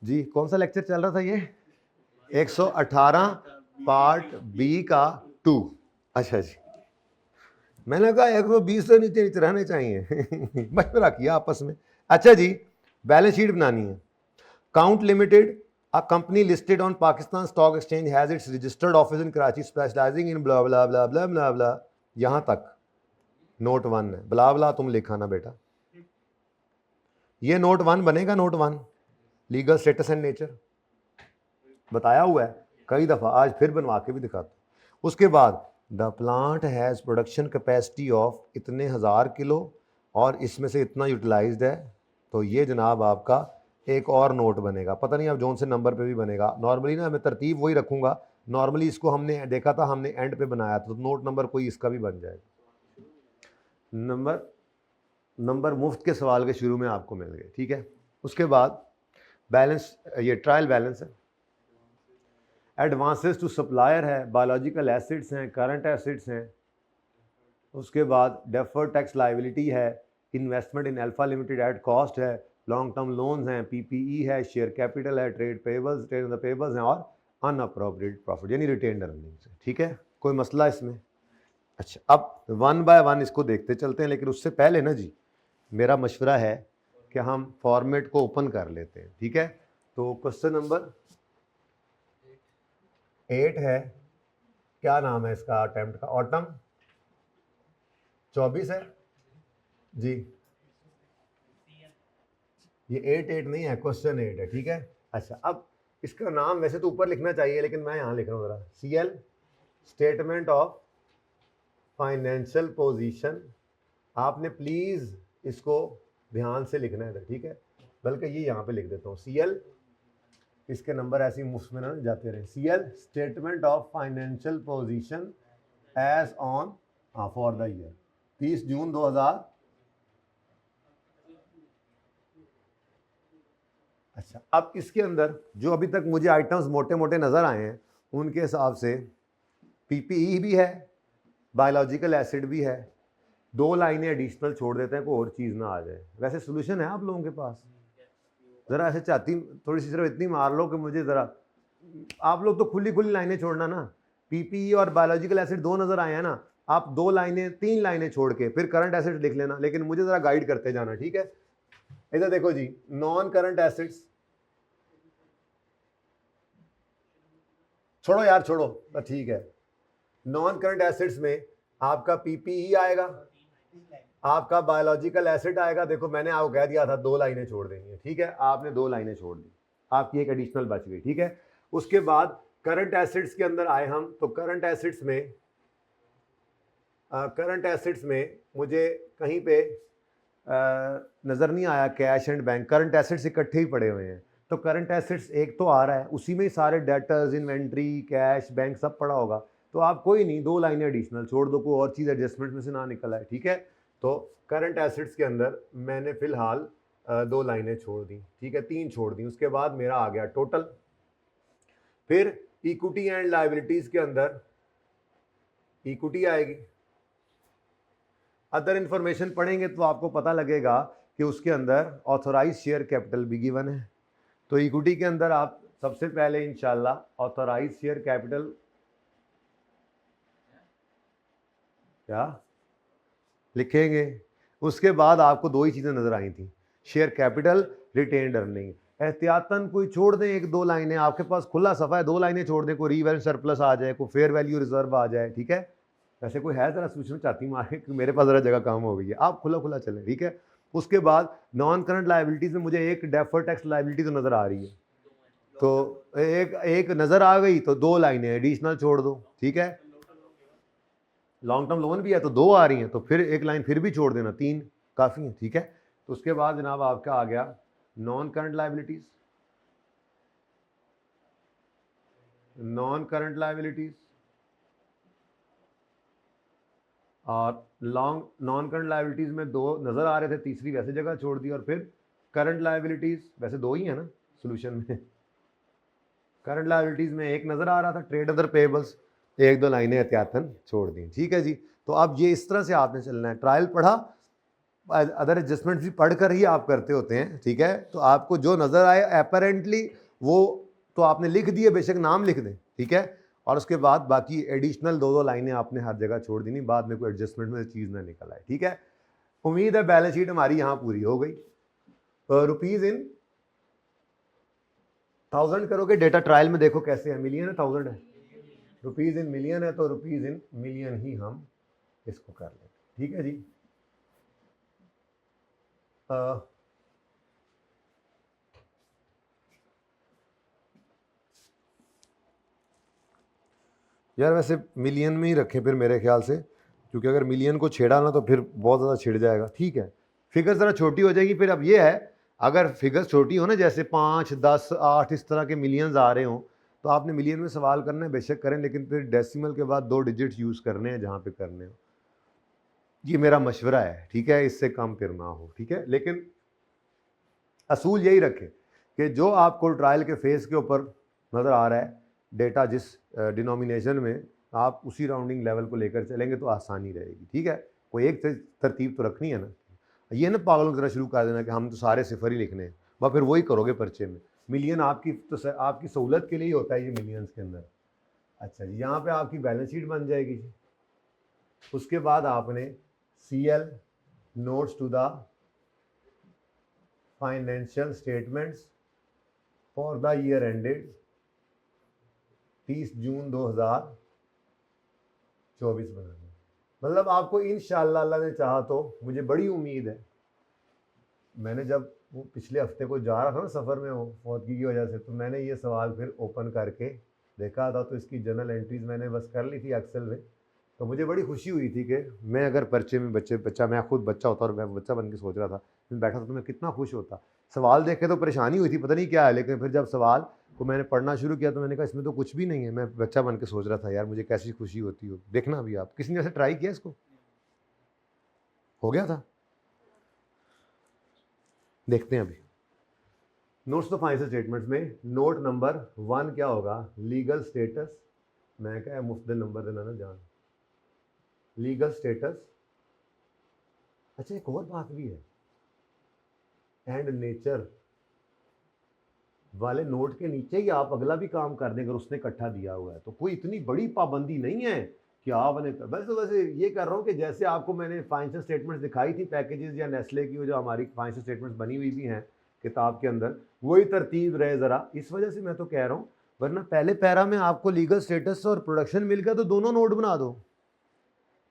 जी कौन सा लेक्चर चल रहा था ये? 118 पार्ट बी का 2। अच्छा जी, मैंने कहा 120 से नीचे नीचे रहने चाहिए मशवरा किया आपस में। अच्छा जी, बैलेंस शीट बनानी है। Count limited, a company listed on Pakistan stock exchange, has its registered office in Karachi specialising in blah blah blah blah blah blah. यहां तक नोट 1 है, ब्ला ब्ला तुम लिखा ना बेटा। ये नोट 1 बनेगा, note 1 legal status and nature बताया हुआ है कई दफ़ा, आज फिर बनवा के भी दिखाता। उसके बाद the plant has production capacity of इतने हज़ार किलो और इसमें से इतना यूटिलाइज्ड है, तो ये जनाब आपका एक और नोट बनेगा। पता नहीं अब जोन से नंबर पे भी बनेगा। नॉर्मली ना मैं तरतीब वही रखूँगा, नॉर्मली इसको हमने देखा था, हमने एंड पे बनाया था, तो नोट नंबर कोई इसका भी बन जाएगा। नंबर मुफ्त के सवाल के शुरू में आपको मिल गए, ठीक है। उसके बाद बैलेंस, ये ट्रायल बैलेंस है, एडवांसेस टू सप्लायर है, बायोलॉजिकल एसिड्स हैं, करंट एसिड्स हैं। उसके बाद डेफर्ड टैक्स लाइबिलिटी है, investment in Alpha Limited at cost है, लॉन्ग टर्म लोन्स हैं, पीपीई है, शेयर कैपिटल है, trade payables, trade on the payables हैं, और अनअप्रोप्रिएट प्रॉफिट यानी रिटेन्ड अर्निंग्स है, ठीक है। कोई मसला इसमें? अच्छा, अब 1 बाय 1 इसको देखते चलते हैं, लेकिन उससे पहले ना जी मेरा मशवरा है कि हम फॉर्मेट को ओपन कर लेते हैं, ठीक है। तो क्वेश्चन नंबर 8 है, क्या नाम है इसका अटेम्प्ट का? ऑटम 24 है जी, ये 8 नहीं है, क्वेश्चन 8 है, ठीक है। अच्छा, अब इसका नाम वैसे तो ऊपर लिखना चाहिए, लेकिन मैं यहाँ लिख रहा हूँ ज़रा, CL statement of financial position. आपने प्लीज़ इसको ध्यान से लिखना है, ठीक है, बल्कि ये यहाँ पे लिख देता हूँ, CL, इसके नंबर ऐसे ही मुफ्त में ना जाते रहे। CL statement of financial position as on for the year 30 June 2000। अच्छा, अब इसके अंदर जो अभी तक मुझे आइटम्स मोटे मोटे नज़र आए हैं, उनके हिसाब से पीपीई भी है, बायोलॉजिकल एसिड भी है, 2 लाइनें एडिशनल छोड़ देते हैं, कोई और चीज़ ना आ जाए। वैसे सोल्यूशन है आप लोगों के पास? ज़रा ऐसे चाहती थोड़ी सी सिर्फ इतनी मार लो कि मुझे ज़रा, आप लोग तो खुली खुली लाइनें छोड़ना ना। पीपीई और बायोलॉजिकल एसिड 2 नज़र आए हैं ना, आप 2 लाइनें 3 लाइनें छोड़ के फिर करंट एसिड लिख लेना, लेकिन मुझे ज़रा गाइड करते जाना, ठीक है। इधर देखो जी, नॉन करंट एसिड्स, छोड़ो यार छोड़ो, ठीक है। नॉन करंट एसिड्स में आपका पीपीई आएगा, आपका बायोलॉजिकल एसिड आएगा। देखो मैंने आपको कह दिया था 2 लाइनें छोड़ देनी है, ठीक है, आपने 2 लाइनें छोड़ दी, आपकी एक एडिशनल बच गई, ठीक है। उसके बाद करंट एसिड्स के अंदर आए हम, तो करंट एसिड्स में मुझे कहीं पे नज़र नहीं आया cash and bank, current assets इकट्ठे ही पड़े हुए हैं। तो करंट एसिड्स एक तो आ रहा है, उसी में ही सारे डेटर्स, इन्वेंट्री, कैश, बैंक सब पड़ा होगा, तो आप कोई नहीं 2 लाइनें एडिशनल छोड़ दो, कोई और चीज़ एडजस्टमेंट में से ना निकल आए, ठीक है। तो करंट एसिड्स के अंदर मैंने फिलहाल 2 लाइनें छोड़ दी, ठीक है, 3 छोड़ दी। उसके बाद मेरा आ गया टोटल। फिर इक्विटी एंड लायबिलिटीज़ के अंदर इक्विटी आएगी। अदर इंफॉर्मेशन पढ़ेंगे तो आपको पता लगेगा कि उसके अंदर ऑथोराइज शेयर कैपिटल भी गिवन है। तो इक्विटी के अंदर आप सबसे पहले इंशाल्लाह ऑथोराइज शेयर कैपिटल क्या लिखेंगे। उसके बाद आपको 2 ही चीज़ें नज़र आई थी, शेयर कैपिटल, रिटेन्ड अर्निंग। एहतियातन कोई छोड़ दें 1-2 लाइनें, आपके पास खुला सफ़ा है, 2 लाइनें छोड़ दें, कोई रीवैल्यू सरप्लस आ जाए, कोई फेयर वैल्यू रिजर्व आ जाए, ठीक है। वैसे कोई है ज़रा सोचना चाहती मारे कि मेरे पास ज़रा जगह कम हो गई है, आप खुला खुला चलें, ठीक है। उसके बाद नॉन करंट लायबिलिटीज़ में मुझे एक डेफर्ड टैक्स लायबिलिटी तो नज़र आ रही है, तो एक नज़र आ गई तो 2 लाइनें एडिशनल छोड़ दो, ठीक है। लॉन्ग टर्म लोन भी है तो 2 आ रही हैं, तो फिर एक लाइन फिर भी छोड़ देना, 3 काफ़ी है, ठीक है। तो उसके बाद जनाब आपका आ गया नॉन करंट लायबिलिटीज़, और नॉन करंट लायबिलिटीज़ में 2 नज़र आ रहे थे, तीसरी वैसे जगह छोड़ दी, और फिर करंट लायबिलिटीज़ वैसे 2 ही है ना सोल्यूशन में। करंट लायबिलिटीज़ में एक नज़र आ रहा था, ट्रेड अदर पेबल्स, 1-2 लाइनें एहतियातन छोड़ दी, ठीक है जी। तो अब ये इस तरह से आपने चलना है। ट्रायल पढ़ा, अदर एडजस्टमेंट्स भी पढ़कर ही आप करते होते हैं, ठीक है। तो आपको जो नज़र आए अपेरेंटली वो तो आपने लिख दिए, बेशक नाम लिख दें, ठीक है। और उसके बाद बाकी एडिशनल 2-2 लाइनें आपने हर जगह छोड़ देनी, बाद में कोई एडजस्टमेंट में चीज़ ना निकल आए, ठीक है। उम्मीद है बैलेंस शीट हमारी यहाँ पूरी हो गई। रुपीज़ इन 1000 करोगे, डेटा ट्रायल में देखो कैसे है, मिलियन है 1000 है, रुपीज़ इन मिलियन है, तो रुपीज़ इन मिलियन ही हम इसको कर लें, ठीक है जी। यार वैसे मिलियन में ही रखें फिर मेरे ख्याल से, क्योंकि अगर मिलियन को छेड़ा ना तो फिर बहुत ज़्यादा छिड़ जाएगा, ठीक है। फिगर ज़रा छोटी हो जाएगी। फिर अब ये है, अगर फिगर छोटी हो ना, जैसे 5, 10, 8 इस तरह के मिलियंस आ रहे हों, तो आपने मिलियन में सवाल करना है, बेशक करें, लेकिन फिर डेसिमल के बाद 2 डिजिट यूज़ करने हैं जहाँ पे करने हो। ये मेरा मशवरा है, ठीक है, इससे कम फिर ना हो, ठीक है। लेकिन असूल यही रखें कि जो आपको ट्रायल के फेज़ के ऊपर नज़र आ रहा है डेटा, जिस डिनोमिनेशन में, आप उसी राउंडिंग लेवल को लेकर चलेंगे तो आसानी रहेगी, ठीक है। कोई एक तरतीब तो रखनी है ना। ये ना पागलों की तरह शुरू कर देना कि हम तो सारे सिफर ही लिखने हैं, वह फिर वही करोगे पर्चे में। मिलियन आपकी तो आपकी सहूलत के लिए ही होता है ये मिलियंस के अंदर। अच्छा जी, यहाँ पे आपकी बैलेंस शीट बन जाएगी जी। उसके बाद आपने CL notes to the financial statements for the year ended 30 June 2024 बनाना। मतलब आपको इंशाअल्लाह अल्लाह ने चाहा तो, मुझे बड़ी उम्मीद है, मैंने जब वो पिछले हफ्ते को जा रहा था ना सफ़र में, वो फौतगी की वजह से, तो मैंने ये सवाल फिर ओपन करके देखा था, तो इसकी जनरल एंट्रीज मैंने बस कर ली थी एक्सेल में। तो मुझे बड़ी खुशी हुई थी कि मैं अगर पर्चे में बच्चा, मैं खुद बच्चा होता और मैं बच्चा बन के सोच रहा था, मैं बैठा था तो मैं कितना खुश होता। सवाल देख के तो परेशानी हुई थी, पता नहीं क्या है, लेकिन फिर जब सवाल को मैंने पढ़ना शुरू किया तो मैंने कहा इसमें तो कुछ भी नहीं है। मैं बच्चा बन के सोच रहा था, यार मुझे कैसी खुशी होती हो। देखना अभी आप, किसी ने ऐसे ट्राई किया, इसको हो गया था। देखते हैं अभी नोट्स तो फाइनेंशियल स्टेटमेंट्स में नोट नंबर 1 क्या होगा, लीगल स्टेटस। मैं क्या मुफ्त नंबर देना ना जान, लीगल स्टेटस। अच्छा एक और बात भी है, एंड नेचर वाले नोट के नीचे ही आप अगला भी काम कर दें अगर उसने इकट्ठा दिया हुआ है, तो कोई इतनी बड़ी पाबंदी नहीं है कि आपने। वैसे ये कर रहा हूँ कि जैसे आपको मैंने फाइनेंशियल स्टेटमेंट्स दिखाई थी पैकेजेस या नेस्ले की, जो हमारी फाइनेंशियल स्टेटमेंट्स बनी हुई भी हैं किताब के अंदर, वही तरतीब रहे ज़रा, इस वजह से मैं तो कह रहा हूँ। वरना पहले पैरा में आपको लीगल स्टेटस और प्रोडक्शन मिल गया तो दोनों नोट बना दो,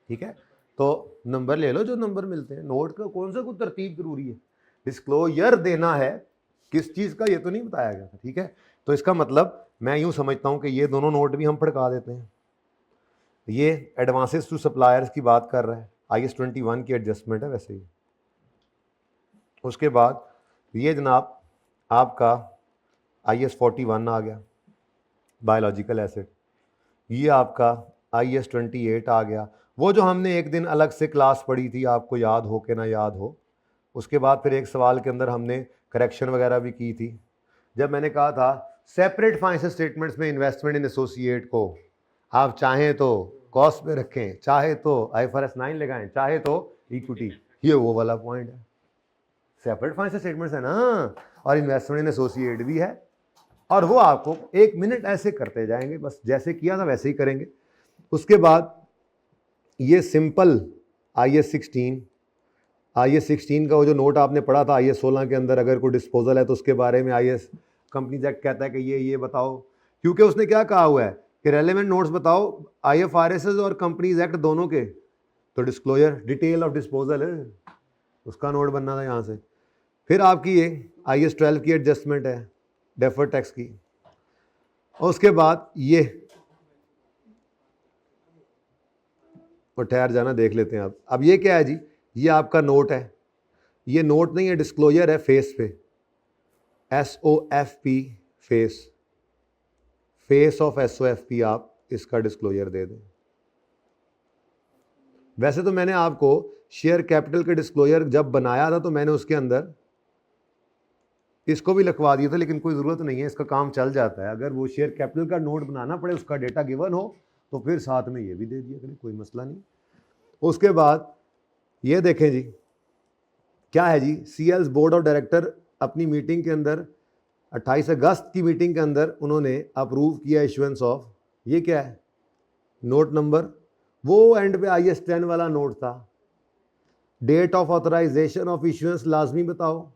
ठीक है। तो नंबर ले लो जो नंबर मिलते हैं, नोट का कौन सा कोई तरतीब जरूरी है। डिस्क्लोजर देना है किस चीज़ का, ये तो नहीं बताया गया था, ठीक है। तो इसका मतलब मैं यूँ समझता हूँ कि ये दोनों नोट भी हम फड़का देते हैं। ये एडवांसेस टू सप्लायर्स की बात कर रहा है, IS 21 की एडजस्टमेंट है वैसे ही। उसके बाद ये जनाब आपका IS 41 आ गया, बायोलॉजिकल एसिड। ये आपका IS 28 आ गया, वो जो हमने एक दिन अलग से क्लास पढ़ी थी, आपको याद हो कि ना याद हो। उसके बाद फिर एक सवाल के अंदर हमने करेक्शन वगैरह भी की थी, जब मैंने कहा था सेपरेट फाइनेंशियल स्टेटमेंट्स में इन्वेस्टमेंट इन एसोसिएट को आप चाहें तो कॉस्ट पे रखें, चाहे तो IFRS 9 लगाएं, चाहे तो इक्विटी। ये वो वाला पॉइंट है, सेपरेट फाइनेंशियल स्टेटमेंट्स है ना, और इन्वेस्टमेंट इन एसोसिएट भी है। और वो आपको 1 मिनट ऐसे करते जाएंगे, बस जैसे किया था वैसे ही करेंगे। उसके बाद ये सिंपल IS 16 का वो जो नोट आपने पढ़ा था IS 16 के अंदर, अगर कोई डिस्पोजल है तो उसके बारे में IS कंपनीज एक्ट कहता है कि ये बताओ, क्योंकि उसने क्या कहा हुआ है कि रेलेवेंट नोट्स बताओ IFRS और कंपनीज एक्ट दोनों के। तो डिस्क्लोजर डिटेल ऑफ डिस्पोजल है, उसका नोट बनना था यहाँ से। फिर आपकी ये IS 12 की एडजस्टमेंट है डेफर्ड टैक्स की। और उसके बाद ये, और ठहर जाना देख लेते हैं आप। अब ये क्या है जी, ये आपका नोट है, ये नोट नहीं है, डिस्क्लोजर है फेस पे, SOFP फेस ऑफ SOFP आप इसका डिस्क्लोजर दे दें। वैसे तो मैंने आपको शेयर कैपिटल के डिस्क्लोजर जब बनाया था तो मैंने उसके अंदर इसको भी लिखवा दिया था, लेकिन कोई ज़रूरत नहीं है, इसका काम चल जाता है। अगर वो शेयर कैपिटल का नोट बनाना पड़े, उसका डेटा गिवन हो, तो फिर साथ में ये भी दे दिया करें, कोई मसला नहीं। उसके बाद ये देखें जी, क्या है जी, सीएल्स बोर्ड ऑफ डायरेक्टर अपनी मीटिंग के अंदर 28 अगस्त की मीटिंग के अंदर उन्होंने अप्रूव किया इशुएंस ऑफ, ये क्या है, नोट नंबर, वो एंड पे IS 10 वाला नोट था। Date of authorisation of issuance लाजमी बताओ,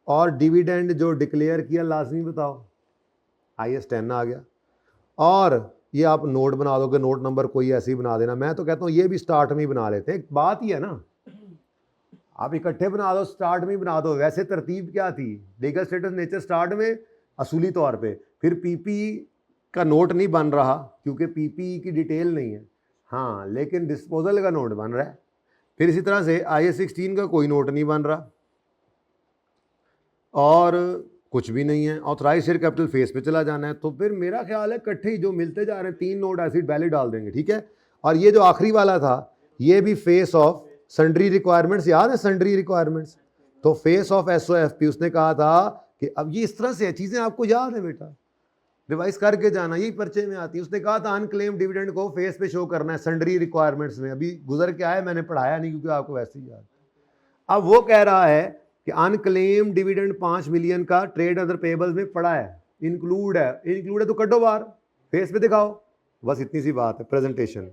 और डिविडेंड जो डिक्लेयर किया लाजमी बताओ, IS 10 आ गया। और ये आप नोट बना दोगे, नोट नंबर कोई ऐसे ही बना देना। मैं तो कहता हूँ ये भी स्टार्ट में ही बना लेते हैं, एक बात ही है ना, आप इकट्ठे बना दो, स्टार्ट में ही बना दो। वैसे तरतीब क्या थी, लीगल स्टेटस नेचर स्टार्ट में असूली तौर पे, फिर PPE का नोट नहीं बन रहा क्योंकि PPE की डिटेल नहीं है, हाँ, लेकिन डिस्पोजल का नोट बन रहा है। फिर इसी तरह से IS 16 का कोई नोट नहीं बन रहा और कुछ भी नहीं है, ऑथराइज शेयर कैपिटल फेस पे चला जाना है। तो फिर मेरा ख्याल है इकट्ठे ही जो मिलते जा रहे हैं 3 नोट ऐसे पहले डाल देंगे, ठीक है। और ये जो आखिरी वाला था ये भी फेस ऑफ सन्ड्री रिक्वायरमेंट्स, याद है सन्ड्री रिक्वायरमेंट्स, तो फेस ऑफ SOFP उसने कहा था कि अब ये इस तरह से है, चीज़ें आपको याद है बेटा, रिवाइज करके जाना, यही पर्चे में आती है। उसने कहा था अनक्लेम डिविडेंड को फेस पे शो करना है सन्ड्री रिक्वायरमेंट्स में, अभी गुजर के आया, मैंने पढ़ाया नहीं क्योंकि आपको वैसे ही याद। अब वो कह रहा है कि अनक्लेम डिविडेंड 5 मिलियन का ट्रेड अदर पेबल्स में पड़ा है, इंक्लूड है तो कटो बाहर, फेस पे दिखाओ, बस इतनी सी बात है। प्रेजेंटेशन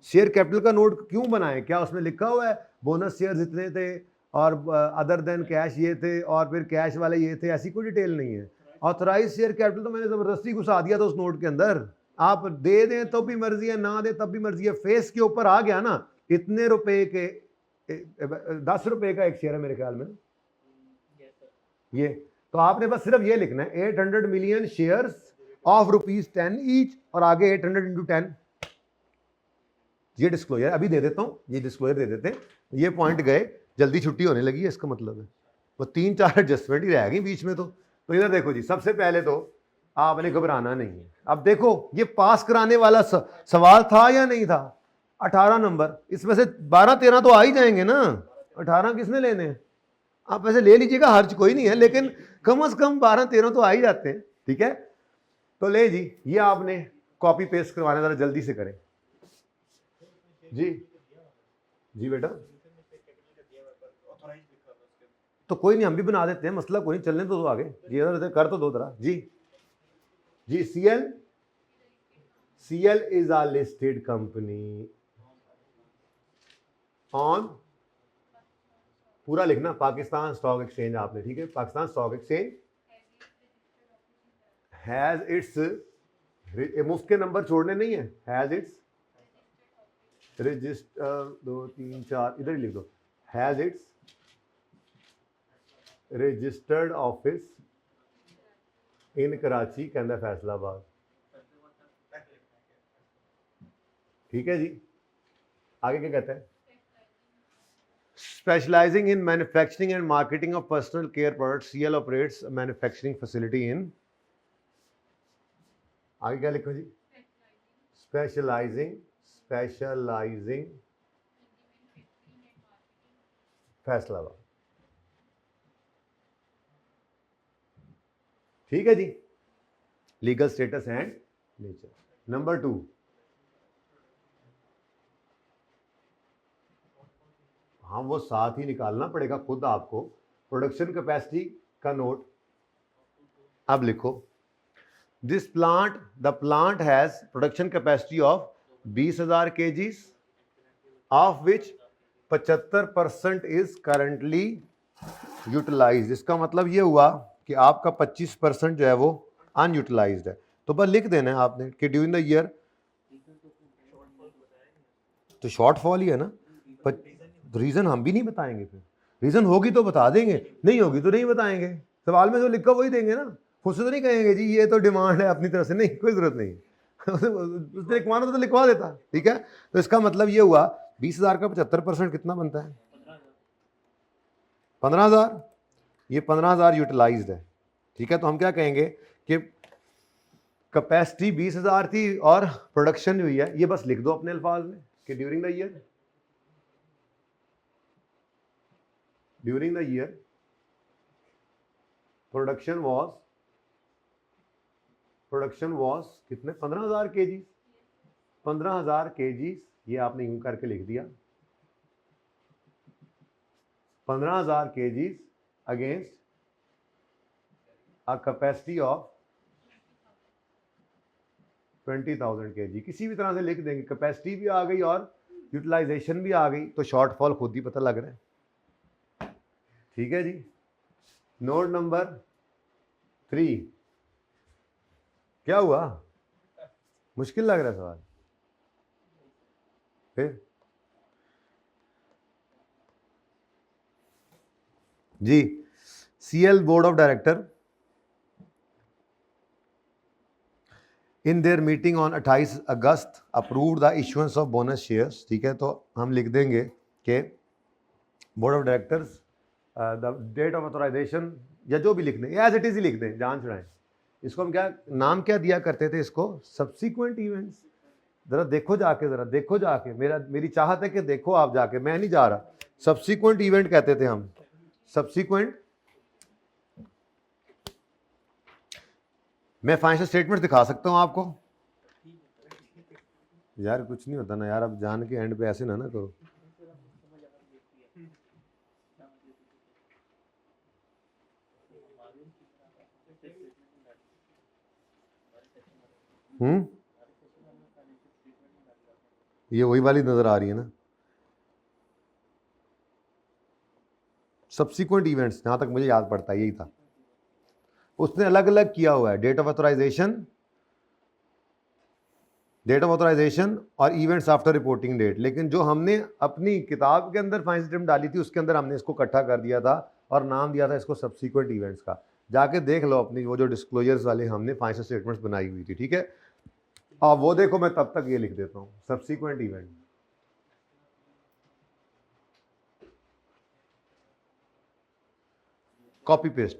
शेयर कैपिटल का नोट क्यों बनाए, क्या उसमें लिखा हुआ है बोनस शेयर इतने थे और अदर देन कैश ये थे और फिर कैश वाले ये थे, ऐसी कोई डिटेल नहीं है। ऑथराइज शेयर कैपिटल तो मैंने ज़बरदस्ती घुसा दिया था उस नोट के अंदर, आप दे दें तो भी मर्जी है, ना दे तब भी मर्जी है, फेस के ऊपर आ गया ना, इतने रुपए के 10 रुपए का एक शेयर है मेरे ख्याल में ये, तो आपने बस सिर्फ ये लिखना है 800 मिलियन शेयर्स ऑफ ₹10 ईच और आगे 800 into 10, ये डिस्क्लोजर अभी दे देता हूँ, ये डिस्क्लोजर दे देते हैं, ये पॉइंट गए, जल्दी छुट्टी होने लगी है, इसका मतलब है वो 3-4 एडजस्टमेंट ही रह गई बीच में। तो इधर देखो जी, सबसे पहले तो आपने घबराना नहीं है। अब देखो ये पास कराने वाला सवाल था या नहीं था, 18 नंबर, इसमें से 12-13 तो आ ही जाएंगे ना, 18 किसने लेने हैं, आप वैसे ले लीजिएगा, हर्ज कोई नहीं है, लेकिन कम से कम 12-13 तो आ ही जाते हैं, ठीक है। तो ले जी, ये आपने कॉपी पेस्ट करवाना, जरा जल्दी से करें जी। जी बेटा, तो कोई नहीं, हम भी बना देते हैं, मसला कोई नहीं, चलने तो आगे जी, इधर कर तो दो तरह जी। जी CL is a listed company on, पूरा लिखना, पाकिस्तान स्टॉक एक्सचेंज आपने, ठीक है, Pakistan stock exchange has it's, मुफ्त के नंबर छोड़ने नहीं है, हैज इट्स रजिस्टर 2 3 4 इधर ही लिख दो, has its registered office in Karachi, कहना फैसलाबाद, ठीक है जी। आगे क्या कहता है, specialising in manufacturing and marketing of personal care products, CL operates manufacturing facility in, आगे क्या लिखो जी, स्पेशलाइजिंग फैसलाबाद, ठीक है जी। Legal status and nature. Number 2, हाँ वो साथ ही निकालना पड़ेगा खुद आपको, प्रोडक्शन कैपेसिटी का नोट। अब लिखो, this plant, the plant has production capacity of 20,000 kgs of which 75% is currently utilise. इसका मतलब ये हुआ कि आपका 25% जो है वो अनयूटिलाइज्ड है। तो बस लिख देना है आपने कि ड्यूरिंग द ईयर, तो शॉर्टफॉल ही है ना, रीजन हम भी नहीं बताएंगे, फिर रीजन होगी तो बता देंगे, नहीं होगी तो नहीं बताएंगे, सवाल में जो लिखा वही देंगे ना, खुद से तो नहीं कहेंगे जी ये तो डिमांड है अपनी तरफ से, नहीं, कोई जरूरत नहीं उसने लिखवाना तो लिखवा देता, ठीक है। तो इसका मतलब ये हुआ 20,000 का 75% कितना बनता है, 15,000, ये 15,000 यूटिलाइज्ड है, ठीक है। तो हम क्या कहेंगे कि कैपेसिटी 20,000 थी और प्रोडक्शन हुई है, ये बस लिख दो अपने अल्फाज में कि during the year production was कितने, 15,000 kg, 15,000 kg, ये आपने यूं करके लिख दिया। 15,000 kgs against a capacity of 20,000 kg। किसी भी तरह से लिख देंगे, कैपेसिटी भी आ गई और यूटिलाइजेशन भी आ गई, तो शॉर्टफॉल खुद ही पता लग रहा है। ठीक है जी। नोट नंबर 3, क्या हुआ, मुश्किल लग रहा है सवाल? फिर जी, CL board of director in their meeting on 28 August approve the issuance of bonus shares. ठीक है, तो हम लिख देंगे कि board of directors the date of authorisation, या जो भी लिख दें, एज इट इज ही लिख दें, जान छुड़ाएं। इसको हम क्या नाम क्या दिया करते थे इसको, सब्सिक्वेंट इवेंट्स। जरा देखो जाके, जरा देखो जाके, मेरी चाहत है कि देखो आप जाके, मैं नहीं जा रहा। सब्सिक्वेंट इवेंट कहते थे हम, सब्सिक्वेंट। मैं फाइनेंशियल स्टेटमेंट दिखा सकता हूं आपको यार, कुछ नहीं होता ना यार, अब जान के एंड पे ऐसे ना करो। ये वही वाली नजर आ रही है ना, सब्सिक्वेंट इवेंट्स, जहां तक मुझे याद पड़ता है यही था। उसने अलग अलग किया हुआ है, date of authorisation, date of authorisation और इवेंट्स आफ्टर रिपोर्टिंग डेट। लेकिन जो हमने अपनी किताब के अंदर फाइनेंशियल स्टेटमेंट डाली थी, उसके अंदर हमने इसको इकट्ठा कर दिया था और नाम दिया था इसको सब्सिक्वेंट इवेंट्स का। जाके देख लो अपनी वो जो डिस्क्लोजर्स वाले हमने फाइनेंशियल स्टेटमेंट्स बनाई हुई थी। ठीक है, अब वो देखो, मैं तब तक ये लिख देता हूँ, सब्सिक्वेंट इवेंट। कॉपी पेस्ट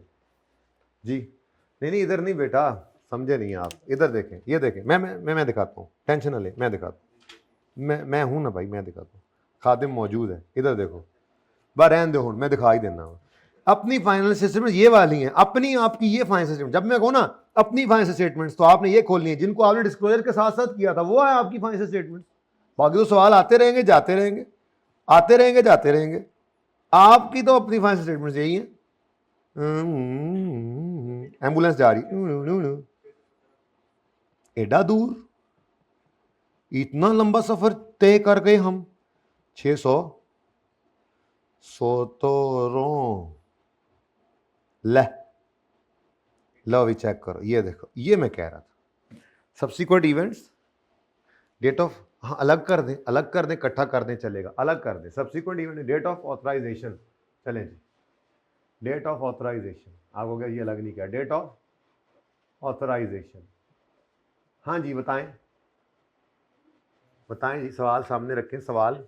जी, नहीं इधर नहीं बेटा, समझे नहीं आप, इधर देखें, ये देखें, मैं दिखाता हूँ, टेंशन ना ले, मैं दिखाता हूँ, मैं हूँ ना भाई, मैं दिखाता हूँ, खादिम मौजूद है, इधर देखो, बस रहने दो, मैं दिखा ही देना। अपनी फाइनेंशियल स्टेटमेंट ये वाली हैं, अपनी आपकी ये फाइनेंशियल स्टेटमेंट, जब मैं कहूँ ना अपनी फाइनेंशियल स्टेटमेंट्स, तो आपने ये खोलनी है, जिनको आपने डिस्क्लोजर के साथ साथ किया था, वो है आपकी फाइनेंशियल स्टेटमेंट। बाकी तो सवाल आते रहेंगे जाते रहेंगे, आते रहेंगे जाते रहेंगे। आपकी तो अपनी फाइनेंशियल स्टेटमेंट यही है। एम्बुलेंस जा रही, एडा दूर, इतना लंबा सफर तय कर गए हम, 600 सोतोरों, ले लो भी चेक करो, ये देखो, ये मैं कह रहा था। सब्सिक्वेंट इवेंट्स, डेट ऑफ, हाँ अलग कर दें, अलग कर दें, इकट्ठा कर दें चलेगा, अलग कर दें। Subsequent event, date of authorisation, चलें जी, डेट ऑफ ऑथराइजेशन आपको क्या, ये अलग नहीं किया, डेट ऑफ ऑथराइजेशन। हाँ जी बताएं, बताएं जी, सवाल सामने रखें, सवाल।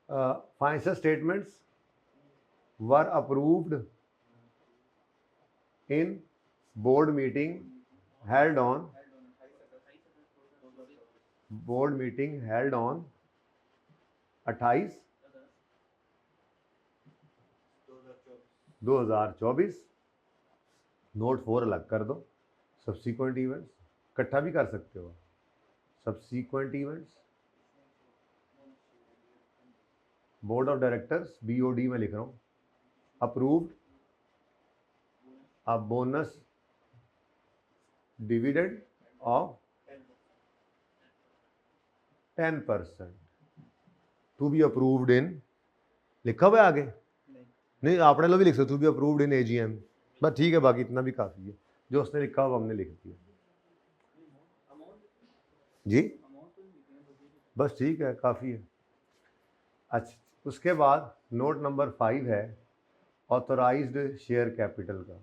Financial statements were approved in board meeting held on 28 2024। Note 4 अलग कर दो, सब्सिक्वेंट इवेंट्स, इकट्ठा भी कर सकते हो, subsequent events, board of directors, BOD में लिख रहा हूँ, approved a bonus dividend of 10% to be approved in, लिखा हुआ है आगे? नहीं आपने लोग भी लिख सकते, to be approved in AGM, बस ठीक है, बाकी इतना भी काफ़ी है, जो उसने लिखा हुआ हमने लिख दिया जी, बस ठीक है, काफ़ी है। अच्छा, उसके बाद नोट नंबर 5 है ऑथोराइज्ड शेयर कैपिटल का।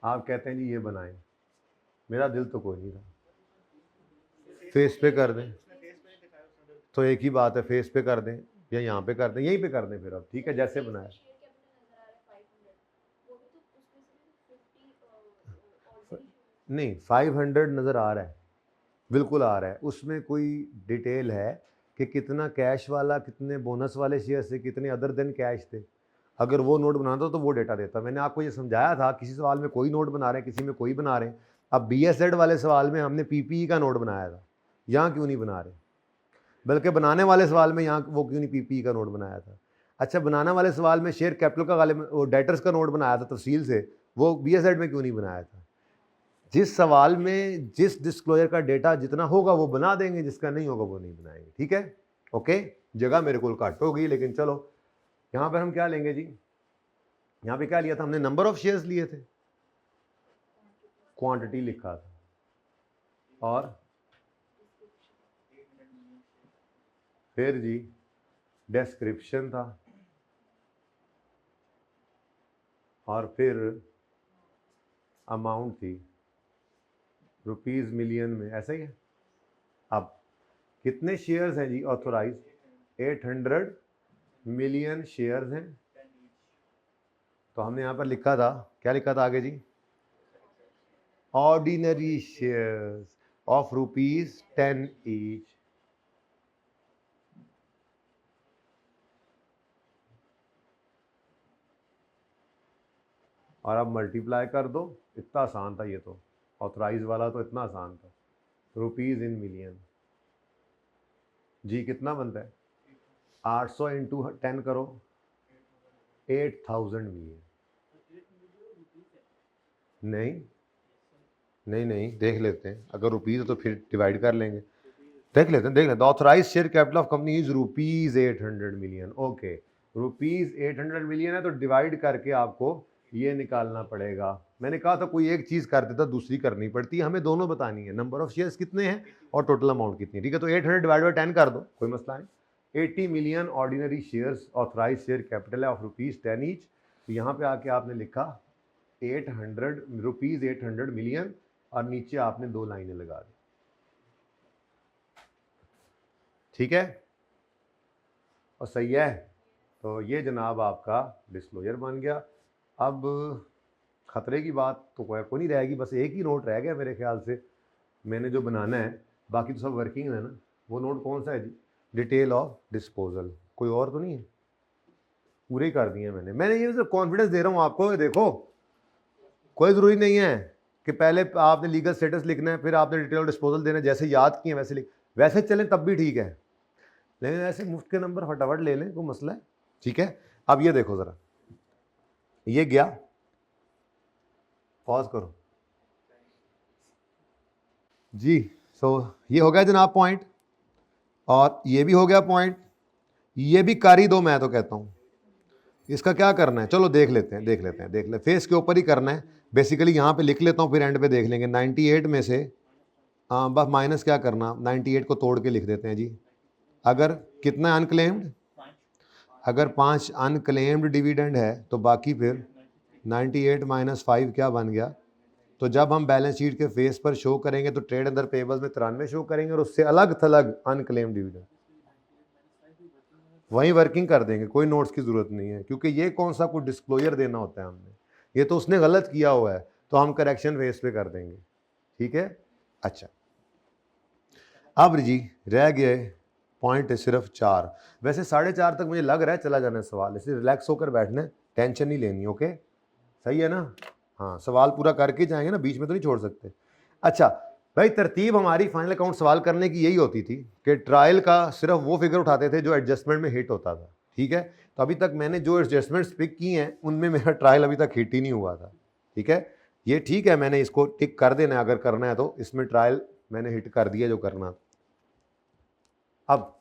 आप कहते हैं जी ये बनाएं, मेरा दिल तो कोई नहीं था, फेस पे कर दें तो एक ही बात है, फेस पे कर दें या यहाँ पे कर दें, यहीं पे कर दें फिर, अब ठीक है जैसे बनाया। नहीं 500 नज़र आ रहा है, बिल्कुल आ रहा है, उसमें कोई डिटेल है कि कितना कैश वाला, कितने बोनस वाले शेयर से, कितने अदर देन कैश थे। अगर वो नोट बनाता तो वो डेटा देता। मैंने आपको ये समझाया था, किसी सवाल में कोई नोट बना रहे हैं, किसी में कोई बना रहे हैं। अब BSZ वाले सवाल में हमने PPE का नोट बनाया था, यहाँ क्यों नहीं बना रहे? बल्कि बनाने वाले सवाल में यहाँ वो क्यों नहीं पीपी का नोट बनाया था? अच्छा, बनाने वाले सवाल में शेयर कैपिटल का गालिब वो डेटर्स का नोट बनाया था तफसील से, वो BSZ में क्यों नहीं बनाया था? जिस सवाल में जिस डिस्क्लोजर का डेटा जितना होगा वो बना देंगे, जिसका नहीं होगा वो नहीं बनाएंगे। ठीक है, ओके। जगह मेरे को घट होगी, लेकिन चलो यहाँ पर हम क्या लेंगे जी? यहाँ पे क्या लिया था हमने? नंबर ऑफ शेयर्स लिए थे, क्वांटिटी लिखा था, और फिर जी डिस्क्रिप्शन था, और फिर अमाउंट थी रुपीस मिलियन में, ऐसा ही है। अब कितने शेयर्स हैं जी ऑथोराइज? 800 मिलियन शेयर्स हैं। तो हमने यहाँ पर लिखा था, क्या लिखा था आगे जी? Ordinary shares of ₹10 each. और अब मल्टीप्लाई कर दो, इतना आसान था ये तो, ऑथराइज वाला तो इतना आसान था। रुपीस इन मिलियन जी कितना बनता है? 800 इंटू 10 करो, 8000 मिलियन। नहीं नहीं नहीं, देख लेते हैं, अगर रुपीस है तो फिर डिवाइड कर लेंगे। देख लेते हैं। Authorise share capital of company is ₹800 million. Okay, ₹800 million है, तो डिवाइड करके आपको ये निकालना पड़ेगा। मैंने कहा था कोई एक चीज़ कर देता दूसरी करनी पड़ती है, हमें दोनों बतानी है, नंबर ऑफ शेयर्स कितने हैं और टोटल अमाउंट कितनी है। ठीक है, तो 800 डिवाइड बाई 10 कर दो, कोई मसला नहीं। 80 million ordinary shares authorise share capital है ऑफ ₹10 ईच। तो यहाँ पे आके आपने लिखा 800 मिलियन, और नीचे आपने 2 लाइनें लगा दी। ठीक है, और सही है। तो ये जनाब आपका डिस्क्लोजर बन गया। अब ख़तरे की बात तो कोई नहीं रहेगी, बस एक ही नोट रह गया मेरे ख्याल से मैंने जो बनाना है, बाकी तो सब वर्किंग है ना। वो नोट कौन सा है जी? Detail of disposal. कोई और तो नहीं है? पूरे ही कर दिए मैंने ये कॉन्फिडेंस दे रहा हूँ आपको। देखो, कोई ज़रूरी नहीं है कि पहले आपने लीगल स्टेटस लिखना है फिर आपने डिटेल ऑफ डिस्पोजल देना है, जैसे याद किए वैसे वैसे चलें तब भी ठीक है, लेकिन ऐसे मुफ्त के नंबर फटाफट ले लें, कोई मसला है? ठीक है, अब ये देखो ज़रा, ये गया, पॉज करो जी। ये हो गया जनाब पॉइंट, और ये भी हो गया पॉइंट, ये भी कर ही दो। मैं तो कहता हूँ इसका क्या करना है, चलो देख लेते हैं फेस के ऊपर ही करना है बेसिकली। यहाँ पे लिख लेता हूँ, फिर एंड पे देख लेंगे। 98 में से बस माइनस क्या करना, 98 को तोड़ के लिख देते हैं जी। अगर कितना अनक्लेम्ड, अगर 5 अनक्लेम्ड डिविडेंड है तो बाकी फिर 98 - 5 क्या बन गया? तो जब हम बैलेंस शीट के फेस पर शो करेंगे तो ट्रेड अंदर पेबल्स में 93 शो करेंगे, और उससे अलग थलग अनक्लेम्ड डिविडेंड वहीं वर्किंग कर देंगे। कोई नोट्स की ज़रूरत नहीं है, क्योंकि ये कौन सा कोई डिस्क्लोजर देना होता है हमने, ये तो उसने गलत किया हुआ है, तो हम करेक्शन फेस पे कर देंगे। ठीक है, अच्छा। अब जी रह गए पॉइंट है सिर्फ 4। वैसे 4:30 तक मुझे लग रहा है चला जाना है सवाल, इसलिए रिलैक्स होकर बैठना है, टेंशन नहीं लेनी। ओके, सही है ना? हाँ, सवाल पूरा करके जाएंगे ना, बीच में तो नहीं छोड़ सकते। अच्छा भाई, तरतीब हमारी फाइनल अकाउंट सवाल करने की यही होती थी कि ट्रायल का सिर्फ वो फिगर उठाते थे जो एडजस्टमेंट में हिट होता था। ठीक है, तो अभी तक मैंने जो एडजस्टमेंट्स पिक की हैं उनमें मेरा ट्रायल अभी तक हिट ही नहीं हुआ था। ठीक है, ये ठीक है, मैंने इसको टिक कर देना है अगर करना है तो। इसमें ट्रायल मैंने हिट कर दिया जो करना। अब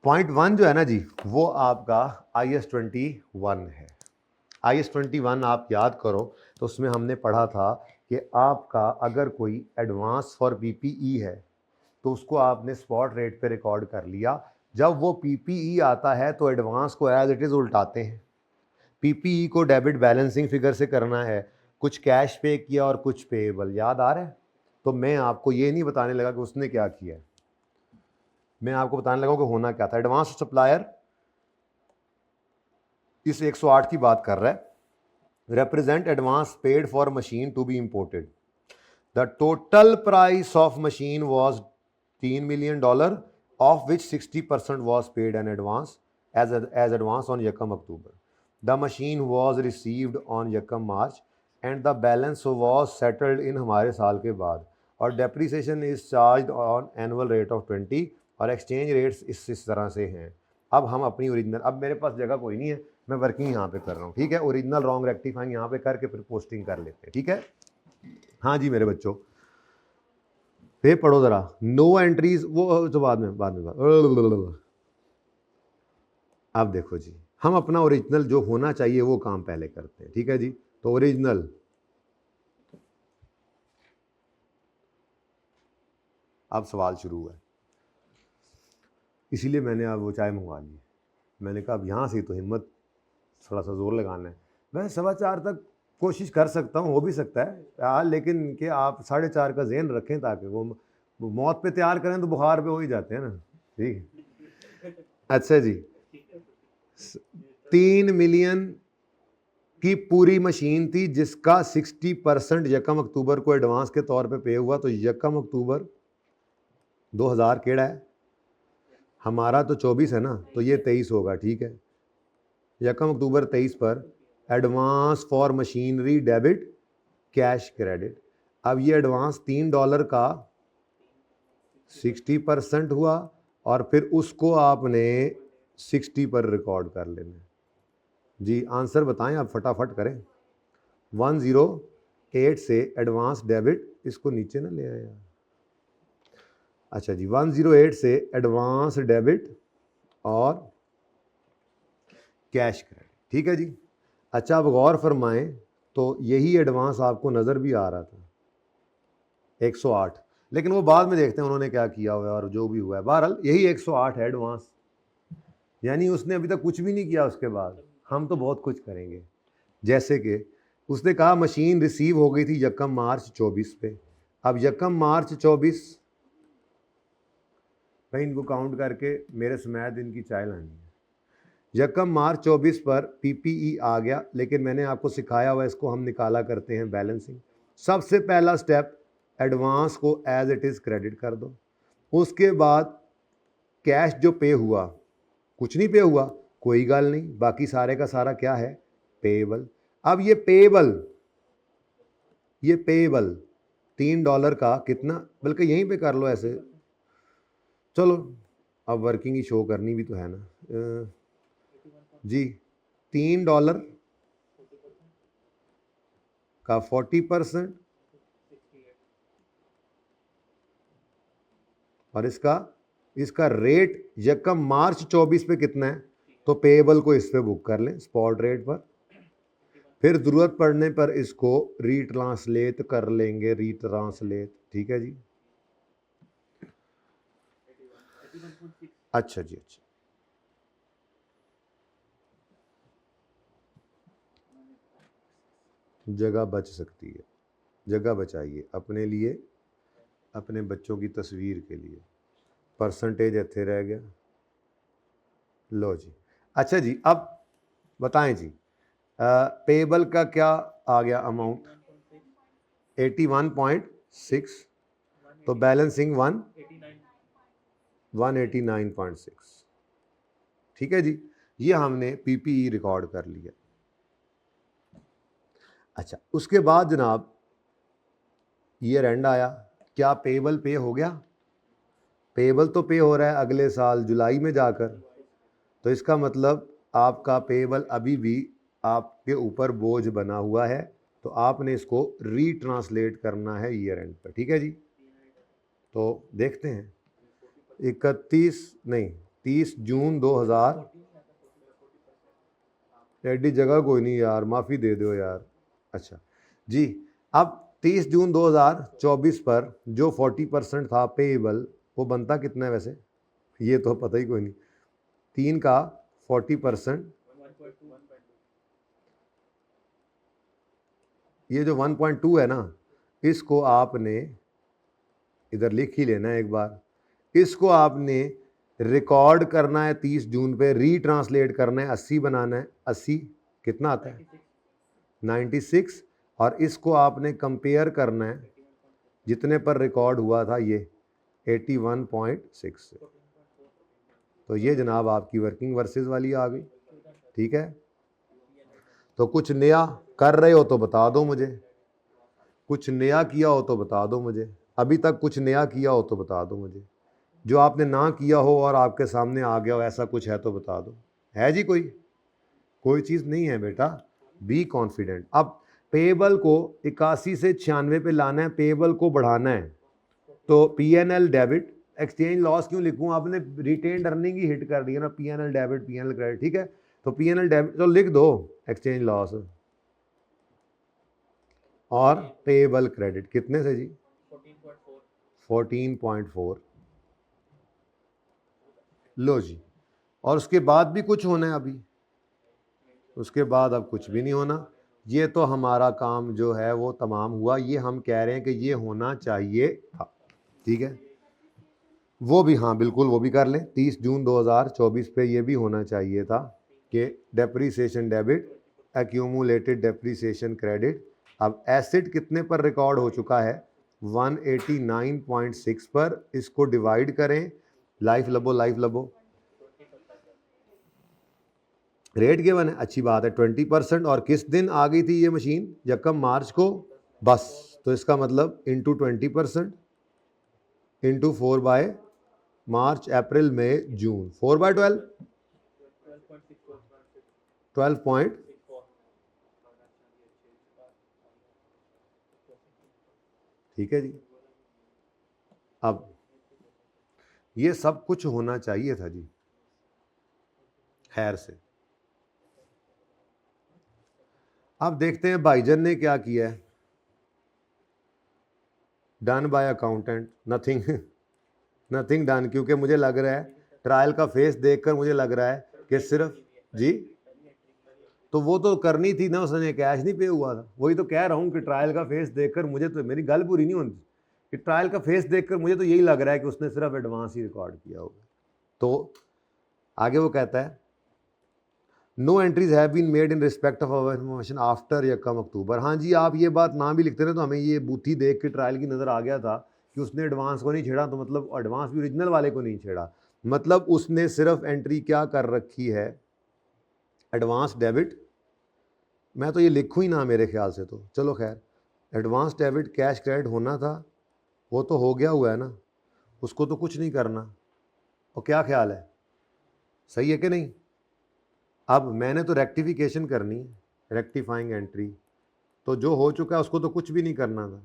पॉइंट 1 जो है ना जी, वो आपका IS-21 है। IS-21 आप याद करो तो उसमें हमने पढ़ा था कि आपका अगर कोई एडवांस फॉर PPE है तो उसको आपने स्पॉट रेट पे रिकॉर्ड कर लिया। जब वो PPE आता है तो एडवांस को एज इट इज़ उल्टाते हैं। PPE को डेबिट बैलेंसिंग फिगर से करना है, कुछ कैश पे किया और कुछ पेएबल, याद आ रहा है? तो मैं आपको ये नहीं बताने लगा कि उसने क्या किया है, मैं आपको बताने लगा कि होना क्या था। एडवांस सप्लायर इस 108 की बात कर रहा है। represent advance paid for machine to be imported. The total price of machine was $3 million, of which 60% was paid in advance as advance on Yakam October. The machine was received on Yakam March and the balance was settled in हमारे साल के बाद, और depreciation is charged on annual rate of 20 और exchange rates इस तरह से हैं। अब हम अपनी ओरिजिनल, अब मेरे पास जगह कोई नहीं है, मैं वर्किंग यहाँ पे कर रहा हूँ, ठीक है। ओरिजिनल रॉन्ग रेक्टिफाइंग यहाँ पे करके फिर पोस्टिंग कर लेते हैं, ठीक है। हाँ जी मेरे बच्चों, पे पढ़ो ज़रा। नो एंट्रीज वो तो बाद में। अब देखो जी, हम अपना ओरिजिनल जो होना चाहिए वो काम पहले करते हैं, ठीक है जी। तो ओरिजिनल, अब सवाल शुरू हुआ है, इसीलिए मैंने अब वो चाय मंगवा ली। मैंने कहा अब यहाँ से तो हिम्मत थोड़ा सा जोर लगाना है। मैं 4:15 तक कोशिश कर सकता हूँ, हो भी सकता है यार, लेकिन कि आप 4:30 का ज़हन रखें ताकि वो मौत पे तैयार करें तो बुखार पे हो ही जाते हैं ना, ठीक। अच्छा जी, 3 मिलियन की पूरी मशीन थी जिसका 60% यकम अक्टूबर को एडवांस के तौर पे पे हुआ। तो यकम अक्टूबर 2000 केड़ा है हमारा, तो 24 है ना, तो ये 23 होगा, ठीक है। यकम अक्टूबर 23 पर advance for machinery debit cash credit. अब ये एडवांस $3 का 60% हुआ और फिर उसको आपने 60 पर रिकॉर्ड कर लेना जी। आंसर बताएं आप, फटाफट करें। 108 से एडवांस डेबिट, इसको नीचे ना ले आए यार। अच्छा जी, 108 से एडवांस डेबिट और कैश क्रेडिट, ठीक है जी। अच्छा, अब गौर फरमाएं, तो यही एडवांस आपको नज़र भी आ रहा था 108, लेकिन वो बाद में देखते हैं उन्होंने क्या किया हुआ है और जो भी हुआ है। बहरहाल यही 108 है एडवांस, यानी उसने अभी तक कुछ भी नहीं किया। उसके बाद हम तो बहुत कुछ करेंगे। जैसे कि उसने कहा मशीन रिसीव हो गई थी यकम मार्च 24 पे। अब यकम मार्च 24, भाई इनको काउंट करके मेरे समेत इनकी चाय लानी है। यकम मार्च 24 पर पीपीई आ गया, लेकिन मैंने आपको सिखाया हुआ इसको हम निकाला करते हैं बैलेंसिंग। सबसे पहला स्टेप, एडवांस को एज इट इज़ क्रेडिट कर दो। उसके बाद कैश जो पे हुआ, कुछ नहीं पे हुआ कोई गल नहीं, बाकी सारे का सारा क्या है, पेएबल। अब ये पेएबल $3 का कितना, बल्कि यहीं पे कर लो ऐसे, चलो अब वर्किंग ही शो करनी भी तो है ना जी। $3 का 40% और इसका रेट यकम मार्च 24 पे कितना है, तो पेएबल को इस पे बुक कर लें स्पॉट रेट पर। फिर ज़रूरत पड़ने पर इसको रीट्रांसलेट कर लेंगे, रीट्रांसलेट, ठीक है जी। अच्छा जी, अच्छा, जगह बच सकती है, जगह बचाइए अपने लिए, अपने बच्चों की तस्वीर के लिए। परसेंटेज इतने रह गया, लो जी। अच्छा जी, अब बताएं जी, पेएबल का क्या आ गया अमाउंट, 81.6, तो बैलेंसिंग 189.6, ठीक है जी। ये हमने पीपीई रिकॉर्ड कर लिया। अच्छा, उसके बाद जनाब ईयर एंड आया, क्या पेएबल पे हो गया, पेएबल तो पे हो रहा है अगले साल जुलाई में जाकर, तो इसका मतलब आपका पेएबल अभी भी आपके ऊपर बोझ बना हुआ है, तो आपने इसको रीट्रांसलेट करना है ईयर एंड पर, ठीक है जी। तो देखते हैं 30 जून 2000, एडी जगह कोई नहीं यार, माफ़ी दे दो यार। अच्छा जी, अब 30 जून 2024 पर जो 40% था पेएबल, वो बनता कितना है वैसे, ये तो पता ही कोई नहीं। 3 का 40%, ये जो 1.2 है ना, इसको आपने इधर लिख ही लेना है एक बार। इसको आपने रिकॉर्ड करना है 30 जून पे, रीट्रांसलेट करना है, 80 बनाना है। 80 कितना आता है, 96, और इसको आपने कंपेयर करना है जितने पर रिकॉर्ड हुआ था ये 81.6 से। तो ये जनाब आपकी वर्किंग वर्सेस वाली आ गई, ठीक है। तो कुछ नया कर रहे हो तो बता दो मुझे, कुछ नया किया हो तो बता दो मुझे, अभी तक कुछ नया किया हो तो बता दो मुझे। जो आपने ना किया हो और आपके सामने आ गया हो, ऐसा कुछ है तो बता दो। है जी कोई चीज़ नहीं है बेटा, बी कॉन्फिडेंट। अब पेएबल को 81 से 96 पे लाना है, पेएबल को बढ़ाना है, तो पीएनएल डेबिट। एक्सचेंज लॉस क्यों लिखूं, आपने रिटेन्ड अर्निंग ही हिट कर दिया ना, पीएनएल डेबिट पीएनएल क्रेडिट, ठीक है। तो पीएनएल डेबिट तो लिख दो एक्सचेंज लॉस और पेएबल क्रेडिट कितने से जी 14.4। लो जी, और उसके बाद भी कुछ होना है अभी, उसके बाद अब कुछ भी नहीं होना। ये तो हमारा काम जो है वो तमाम हुआ, ये हम कह रहे हैं कि ये होना चाहिए था, ठीक है। वो भी हाँ बिल्कुल वो भी कर लें, 30 जून 2024 पे ये भी होना चाहिए था कि depreciation debit, accumulated depreciation credit. अब एसिड कितने पर रिकॉर्ड हो चुका है, 189.6 पर। इसको डिवाइड करें, लाइफ लबो रेट गिवन है, अच्छी बात है 20%। और किस दिन आ गई थी ये मशीन, यकम मार्च को, बस। तो इसका मतलब इंटू 20% इंटू 4 बाय मार्च अप्रैल मई जून, 4 बाय 12, 12 ठीक है जी। अब ये सब कुछ होना चाहिए था जी खैर से। अब देखते हैं भाईजन ने क्या किया है। Done by accountant, nothing done, क्योंकि मुझे लग रहा है ट्रायल का फेस देखकर मुझे लग रहा है कि सिर्फ जी, तो वो तो करनी थी ना, उसने कैश नहीं पे हुआ था। वही तो कह रहा हूँ कि ट्रायल का फेस देखकर मुझे, तो मेरी गल पूरी नहीं होती कि ट्रायल का फेस देखकर मुझे तो यही लग रहा है कि उसने सिर्फ एडवांस ही रिकॉर्ड किया होगा। तो आगे वो कहता है no entries have been made in respect of our information after यकम अक्टूबर। हाँ जी, आप ये बात ना भी लिखते रहे तो हमें ये बूथी देख के ट्रायल की नज़र आ गया था कि उसने एडवांस को नहीं छेड़ा, तो मतलब एडवांस भी ओरिजिनल वाले को नहीं छेड़ा, मतलब उसने सिर्फ एंट्री क्या कर रखी है, एडवांस डेबिट। मैं तो ये लिखूँ ही ना मेरे ख्याल से, तो चलो खैर, एडवांस डेबिट कैश क्रेडिट होना था, वो तो हो गया हुआ है ना, उसको तो कुछ नहीं करना। और क्या ख्याल है, सही है कि नहीं। अब मैंने तो रेक्टिफिकेशन करनी है, रेक्टिफाइंग एंट्री, तो जो हो चुका है उसको तो कुछ भी नहीं करना था।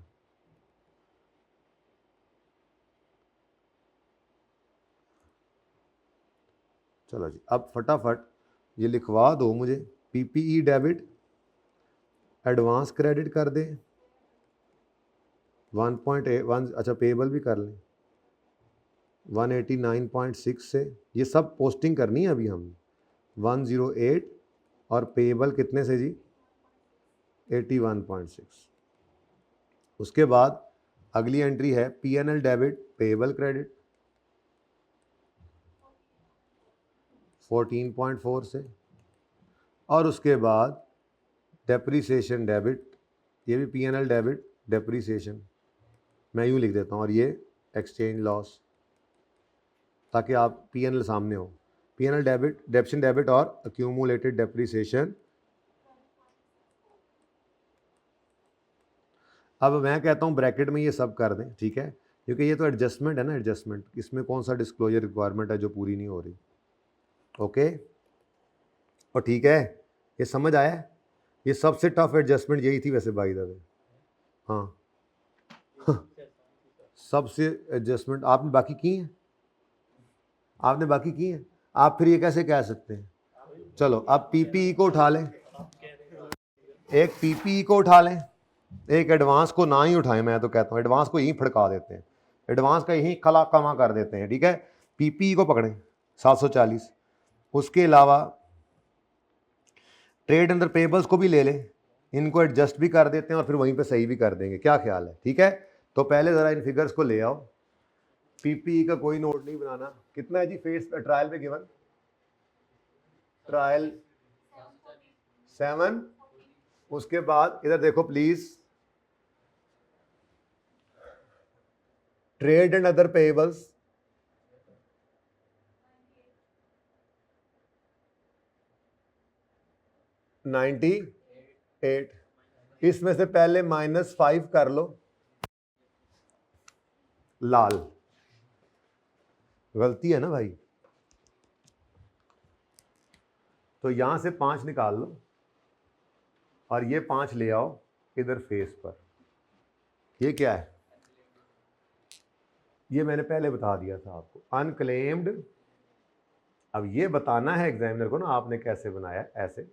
चलो जी, अब फटाफट ये लिखवा दो मुझे, पीपीई डेबिट एडवांस क्रेडिट कर दे 1.1, अच्छा पेबल भी कर लें 189.6 से, ये सब पोस्टिंग करनी है अभी हम 108, और पेबल कितने से जी 81.6। उसके बाद अगली एंट्री है पीएनएल डेबिट पेबल क्रेडिट 14.4 से, और उसके बाद डेप्रीसिएशन डेबिट, ये भी पीएनएल डेबिट डेप्रीसिएशन, मैं यूँ लिख देता हूँ, और ये एक्सचेंज लॉस, ताकि आप पीएनएल सामने हो, पीएनएल डेबिट डेप्शन डेबिट और एक्यूमुलेटेड डेप्रीसिएशन। अब मैं कहता हूँ ब्रैकेट में ये सब कर दें, ठीक है, क्योंकि ये तो एडजस्टमेंट है ना, एडजस्टमेंट, इसमें कौन सा डिस्क्लोजर रिक्वायरमेंट है जो पूरी नहीं हो रही। ओके, और ठीक है, ये समझ आया। ये सबसे टफ एडजस्टमेंट यही थी वैसे बाय द वे। हाँ सबसे एडजस्टमेंट आपने बाकी की हैं, आपने बाकी की हैं, आप फिर ये कैसे कह सकते हैं। चलो अब पीपीई को उठा लें, एक पीपीई को उठा लें, एक एडवांस को ना ही उठाएं, मैं तो कहता हूँ एडवांस को यहीं फड़का देते हैं, एडवांस का यहीं खला कमा कर देते हैं, ठीक है। पीपीई को पकड़ें 740, उसके अलावा ट्रेड अंडर पेबल्स को भी ले लें, इनको एडजस्ट भी कर देते हैं और फिर वहीं पे सही भी कर देंगे, क्या ख्याल है, ठीक है। तो पहले ज़रा इन फिगर्स को ले आओ, पीपीई का कोई नोट नहीं बनाना। कितना है जी फेस ट्रायल पे गिवन, ट्रायल 7, उसके बाद इधर देखो please, trade and other payables 98, इसमें से पहले -5 कर लो लाल, गलती है ना भाई। तो यहां से 5 निकाल लो और ये 5 ले आओ इधर फेस पर। ये क्या है? ये मैंने पहले बता दिया था आपको, अनक्लेम्ड। अब ये बताना है एग्जामिनर को ना आपने कैसे बनाया, ऐसे।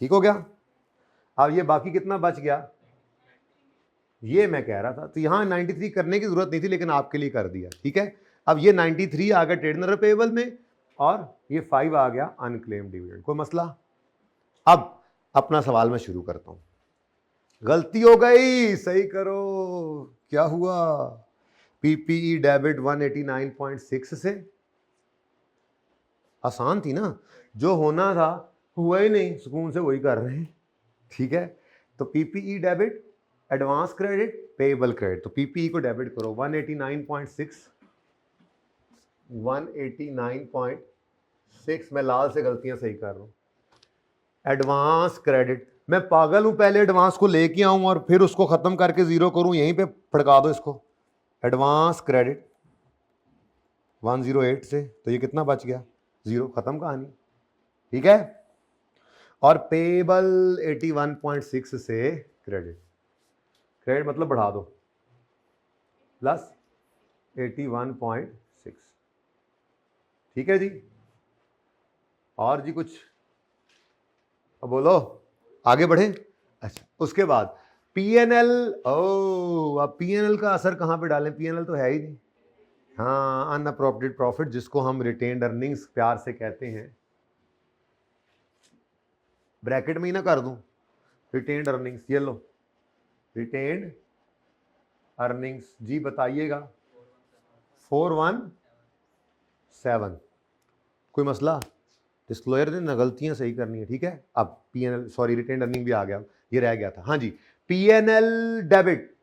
ठीक हो गया? अब ये बाकी कितना बच गया, ये मैं कह रहा था। तो यहां 93 करने की जरूरत नहीं थी, लेकिन आपके लिए कर दिया। ठीक है, अब ये 93 आ गया ट्रेड पेएबल में और ये 5 आ गया अनक्लेम्ड डिविडेंड। कोई मसला? अब अपना सवाल मैं शुरू करता हूं। गलती हो गई, सही करो। क्या हुआ? पीपीई डेबिट 189.6 से। आसान थी ना, जो होना था हुआ ही नहीं, सुकून से वही कर रहे हैं। ठीक है, तो PPE debit, advance credit, payable credit. तो पीपीई को डेबिट करो 189.6, 189.6। मैं लाल से गलतियां सही कर रहा हूं। एडवांस क्रेडिट, मैं पागल हूं पहले एडवांस को लेके आऊं और फिर उसको खत्म करके जीरो करूं? यहीं पे फड़का दो इसको। एडवांस क्रेडिट 108 से, तो ये कितना बच गया? 0। खत्म कहानी। ठीक है, और पेएबल 81.6 से क्रेडिट। क्रेडिट मतलब बढ़ा दो, प्लस 81.6। ठीक है जी, और जी कुछ? अब बोलो, आगे बढ़े। अच्छा, उसके बाद पीएनएल। ओ, अब पीएनएल का असर कहां पे डालें? पीएनएल तो है ही नहीं। हाँ, अनअप्रोप्रिएट प्रॉफिट, जिसको हम रिटेन्ड अर्निंग्स प्यार से कहते हैं। ब्रैकेट में ही ना कर दूं, रिटेन्ड अर्निंग्स। ये लो, रिटेन्ड अर्निंग्स जी, बताइएगा। 417। कोई मसला? डिस्क्लोजर ने गलतियां सही करनी है। ठीक है, अब पीएनएल, सॉरी, रिटेन्ड अर्निंग भी आ गया, ये रह गया था। हाँ जी, पीएनएल डेबिट,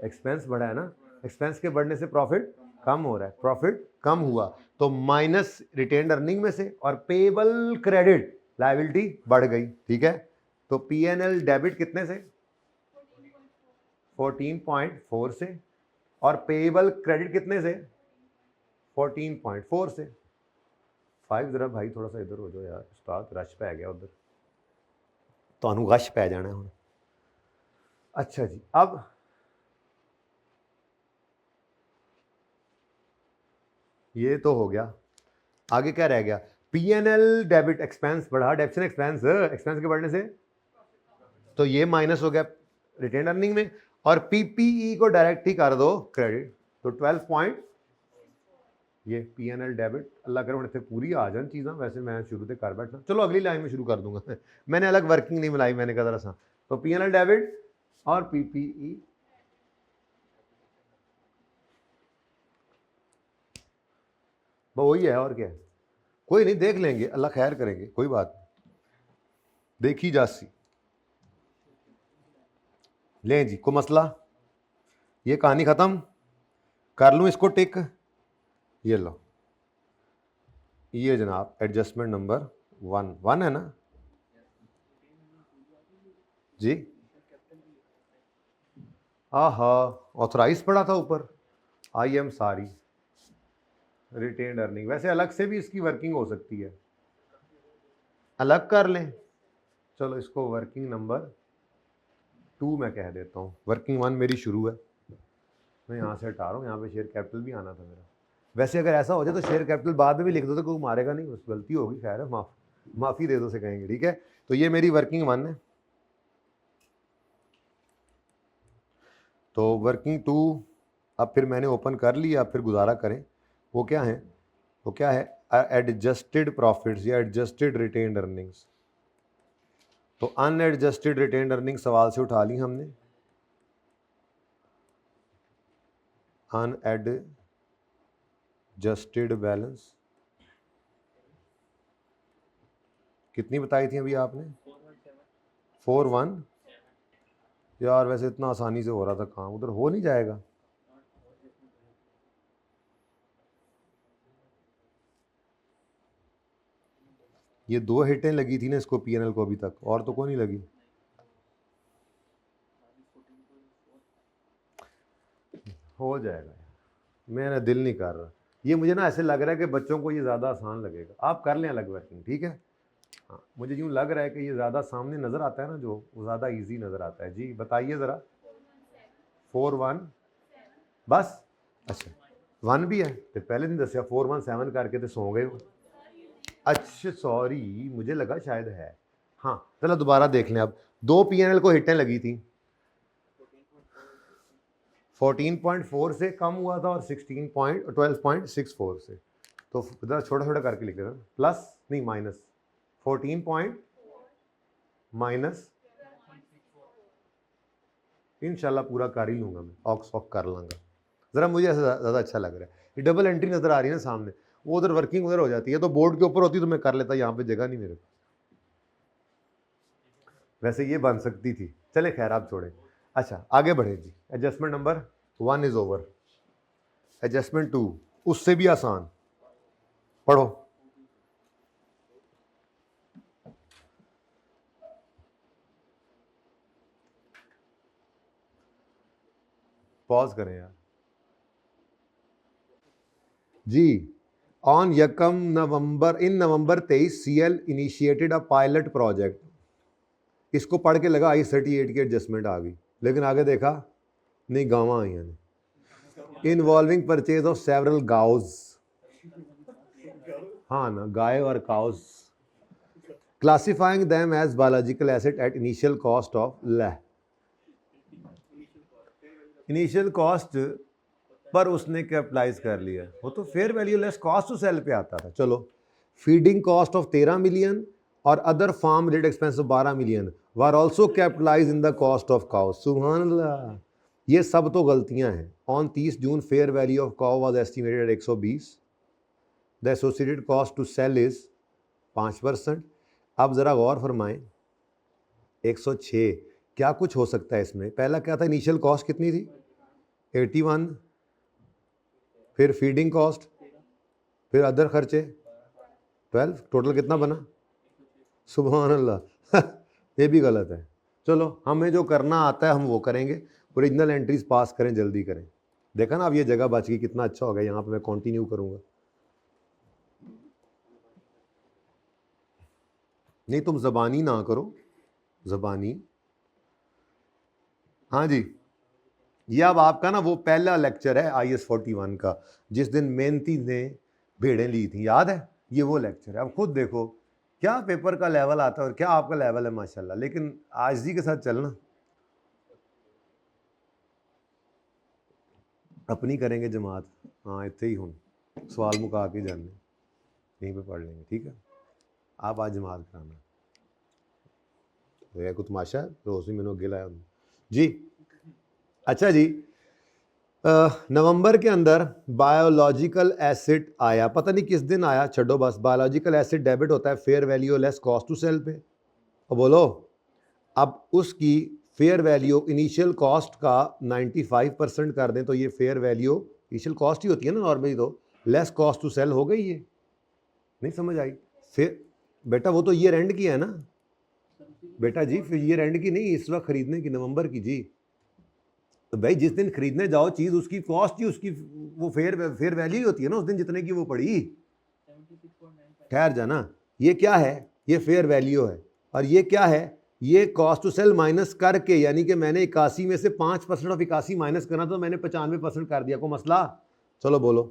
एक्सपेंस बढ़ा है ना, एक्सपेंस के बढ़ने से प्रॉफिट कम हो रहा है, प्रॉफिट कम हुआ तो माइनस रिटेन्ड अर्निंग में से, और पेएबल क्रेडिट, लायबिलिटी बढ़ गई। ठीक है, तो पीएनएल डेबिट कितने से? 14.4 से, और पेएबल क्रेडिट कितने से? 14.4 से। 5 जरा भाई थोड़ा सा इधर हो जाओ यार, उस्ताद रश पै गया उधर, तो गश पै जाना है। अच्छा जी, अब ये तो हो गया, आगे क्या रह गया? पीएनएल डेबिट, एक्सपेंस बढ़ा, डेबिट एक्सपेंस, एक्सपेंस के बढ़ने से तो ये माइनस हो गया रिटेन अर्निंग में, और पीपीई को डायरेक्ट ही कर दो क्रेडिट, तो 12 पॉइंट, ये पीएनएल डेबिट। अल्लाह करे उन्हें पूरी आ जान चीज़ा, वैसे मैं शुरू से कर बैठना। चलो अगली लाइन में शुरू कर दूंगा मैंने अलग वर्किंग नहीं मिलाई, मैंने कहा जरा सा। तो पीएनएल डेबिट और पीपीई, वही है और क्या है। कोई नहीं, देख लेंगे, अल्लाह खैर करेंगे, कोई बात नहीं, देखी जासी। लें जी, को मसला? ये कहानी खत्म कर लूं इसको टिक? ये लो, ये जनाब एडजस्टमेंट नंबर 1 है ना जी? आहा, ऑथराइज पड़ा था ऊपर, I am sorry. Retained earning, वैसे अलग से भी इसकी वर्किंग हो सकती है, अलग कर लें। चलो इसको वर्किंग नंबर 2 मैं कह देता हूँ, वर्किंग 1 मेरी शुरू है। मैं यहाँ से हटा रहा हूँ, यहाँ पे शेयर कैपिटल भी आना था मेरा। वैसे अगर ऐसा हो जाए तो शेयर कैपिटल बाद में भी लिख दो तो कोई मारेगा नहीं, बस गलती होगी, खैर है, माफ़ी दे दो से कहेंगे। ठीक है, तो ये मेरी वर्किंग 1 है। तो वर्किंग 2 अब फिर मैंने ओपन कर लिया, अब फिर गुजारा करें। वो क्या है? वो क्या है? एडजस्टेड प्रॉफिट्स या एडजस्टेड रिटेन्ड अर्निंग्स। तो अनएडजस्टेड रिटेन्ड अर्निंग सवाल से उठा ली हमने, अनएडजस्टेड बैलेंस कितनी बताई थी अभी आपने? 41। यार वैसे इतना आसानी से हो रहा था, काम उधर हो नहीं जाएगा। ये 2 हिटें लगी थी ना इसको, पीएनएल को, अभी तक और तो कोई नहीं लगी। हो जाएगा, मेरा दिल नहीं कर रहा। ये मुझे ना ऐसे लग रहा है कि बच्चों को ये ज़्यादा आसान लगेगा, आप कर लें अलग वर्किंग, ठीक है। हाँ, मुझे यूँ लग रहा है कि ये ज़्यादा सामने नज़र आता है ना, जो वो ज़्यादा इजी नज़र आता है। जी बताइए ज़रा। 4-1 बस, अच्छा 1 भी है तो पहले नहीं दसिया, 4-1-7 करके तो सो गए हो। अच्छा सॉरी, मुझे लगा शायद है। हाँ चलो दोबारा देख लें। अब 2 PNL को हिटें लगी थी, 14.4 से कम हुआ था और 12.64 से, तो छोटा छोटा करके लिख लेना, प्लस नहीं माइनस 14 पॉइंट माइनस, इंशाल्लाह पूरा कर ही लूँगा मैं, ऑक्स कर लूँगा। ज़रा मुझे ऐसा ज़्यादा अच्छा लग रहा है, ये डबल एंट्री नज़र आ रही है ना सामने, वो उधर वर्किंग उधर हो जाती है, तो बोर्ड के ऊपर होती तो मैं कर लेता, यहाँ पे जगह नहीं मेरे को। वैसे ये बन सकती थी, चले खैर आप छोड़ें। अच्छा आगे बढ़े जी। Adjustment number 1 is over. Adjustment 2 उससे भी आसान, पढ़ो। पॉज करें यार जी। ऑन यकम नवंबर, इन नवंबर 23 CL initiated a pilot project. इसको पढ़ के लगा I-38 की एडजस्टमेंट आ गई, लेकिन आगे देखा नहीं, गाँव आई हैं। Involving purchase of several cows, हाँ ना, गाय और cows, classifying them as biological asset at initial cost of ल, इनिशियल कॉस्ट पर उसने कैपिटलाइज कर लिया, वो तो fair value less cost to sell पे आता था। चलो, फीडिंग कॉस्ट ऑफ 13 मिलियन और other farm related expense of 12 million were also capitalise in the cost of cow. सुभान अल्लाह, ये सब तो गलतियां हैं। On 30 June fair value of cow was estimated 120, the associated cost to sell is 5%। अब ज़रा गौर फरमाएं, 106 क्या कुछ हो सकता है इसमें। पहला क्या था, इनिशियल कॉस्ट कितनी थी 81, फिर फीडिंग कॉस्ट, फिर अदर खर्चे 12, टोटल कितना बना, सुभान अल्लाह ये भी गलत है। चलो हमें जो करना आता है हम वो करेंगे, ओरिजिनल एंट्रीज पास करें, जल्दी करें। देखा ना अब ये जगह बच गई, कितना अच्छा हो गया। यहाँ पे मैं कंटिन्यू करूँगा, नहीं तुम ज़बानी ना करो, ज़बानी। हाँ जी, ये अब आपका ना वो पहला लेक्चर है IS 41 का, जिस दिन मेहनती ने भेड़ें ली थी, याद है, ये वो लेक्चर है। अब खुद देखो क्या पेपर का लेवल आता है और क्या आपका लेवल है माशाल्लाह। लेकिन आजिज़ी के साथ चलना, अपनी करेंगे जमात। हाँ इतने ही हूँ, सवाल मुका के जाने, यहीं पे पढ़ लेंगे, ठीक है। आप आज जमात कराना तो कुछ तमाशा है, रोज़ ही मैंने अगे लाया जी। अच्छा जी, नवंबर के अंदर बायोलॉजिकल एसिड आया, पता नहीं किस दिन आया, छोड़ो बस। बायोलॉजिकल एसिड डेबिट होता है fair value less cost to sell पे। और बोलो अब उसकी फेयर वैल्यू इनिशियल कॉस्ट का 95% कर दें तो ये फेयर वैल्यू इनिशियल कॉस्ट ही होती है ना नॉर्मली, तो लेस कॉस्ट टू सेल हो गई। ये नहीं समझ आई फिर बेटा, वो तो ईयर एंड की है ना बेटा जी, फिर ईयर एंड की नहीं, इस वक्त खरीदने की, नवंबर की जी। तो भाई जिस दिन खरीदने जाओ चीज़, उसकी कॉस्ट ही उसकी वो फेयर वैल्यू ही होती है ना उस दिन जितने की वो पड़ी। ठहर जाना, ये क्या है, ये फेयर वैल्यू है, और ये क्या है, ये कॉस्ट टू सेल माइनस करके, यानी कि मैंने 81 में से 5% ऑफ 81 माइनस करना, तो मैंने 95% कर दिया। को मसला, चलो बोलो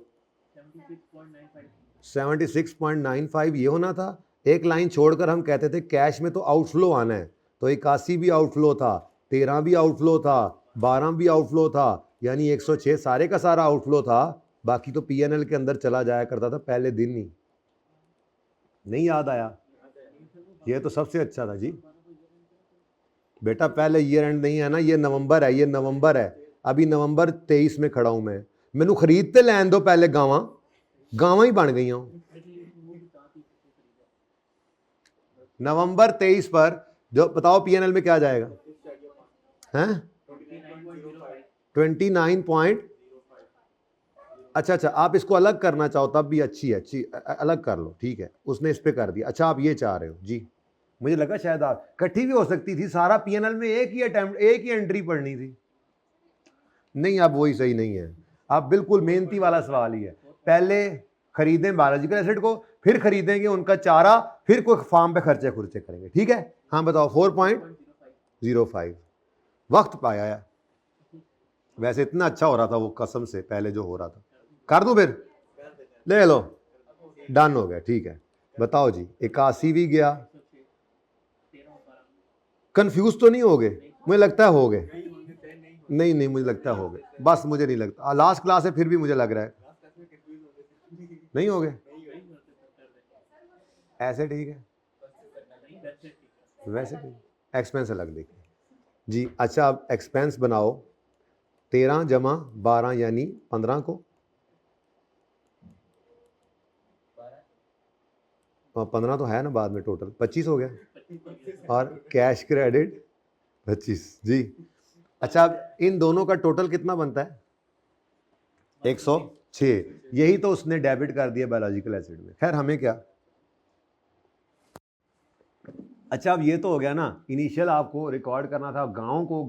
76.95 ये होना था। एक लाइन छोड़कर हम कहते थे कैश में तो आउटफ्लो आना है, तो 81 भी आउटफ्लो था, 13 भी आउटफ्लो था, 12 भी आउटफ्लो था, यानी 106 सारे का सारा आउटफ्लो था। बाकी तो PNL के अंदर चला जाया करता था पहले दिन ही। नहीं याद आया, ये तो सबसे अच्छा था जी बेटा। पहले ईयर एंड नहीं है ना, ये नवंबर है, ये नवंबर है, अभी नवंबर 23 में खड़ा हूं मैं। मैनू खरीदते लैन दो पहले, गावां ही बन गई हूं। नवंबर 23 पर जो बताओ PNL में क्या जाएगा, हैं 29 अच्छा आप इसको अलग करना चाहो तब भी अच्छी अलग कर लो, ठीक है। उसने इस पे कर दिया, अच्छा आप ये चाह रहे हो जी। मुझे लगा शायद आप इकट्ठी भी हो सकती थी, सारा PNL में एक ही अटेम्प्ट, एक ही एंट्री पढ़नी थी। नहीं अब वही सही नहीं है, आप बिल्कुल मेहनती वाला सवाल ही है। पहले खरीदें बायोलॉजिकल एसिड को, फिर खरीदेंगे उनका चारा, फिर कोई फार्म पे खर्चे खुर्चे करेंगे। ठीक है, हाँ बताओ 4.05 वक्त पाया है। वैसे इतना अच्छा हो रहा था वो, कसम से पहले जो हो रहा था। कर दूं फिर, ले लो, डन हो गया। ठीक है, बताओ जी 81 भी गया। कंफ्यूज तो नहीं हो गए? मुझे लगता है हो गए। नहीं मुझे लगता है हो गए, बस मुझे नहीं लगता, लास्ट क्लास है फिर भी मुझे लग रहा है नहीं हो गए। ऐसे ठीक है, वैसे ठीक। एक्सपेंस अलग देखिए जी। अच्छा, अब एक्सपेंस बनाओ 13 जमा 12 यानी 15 को, 15 तो है ना बाद में, टोटल 25 हो गया, और कैश क्रेडिट 25 जी। अच्छा, अब इन दोनों का टोटल कितना बनता है? 106। यही तो उसने डेबिट कर दिया बायोलॉजिकल एसिड में। खैर हमें क्या। अच्छा, अब ये तो हो गया ना, इनिशियल आपको रिकॉर्ड करना था गाँव को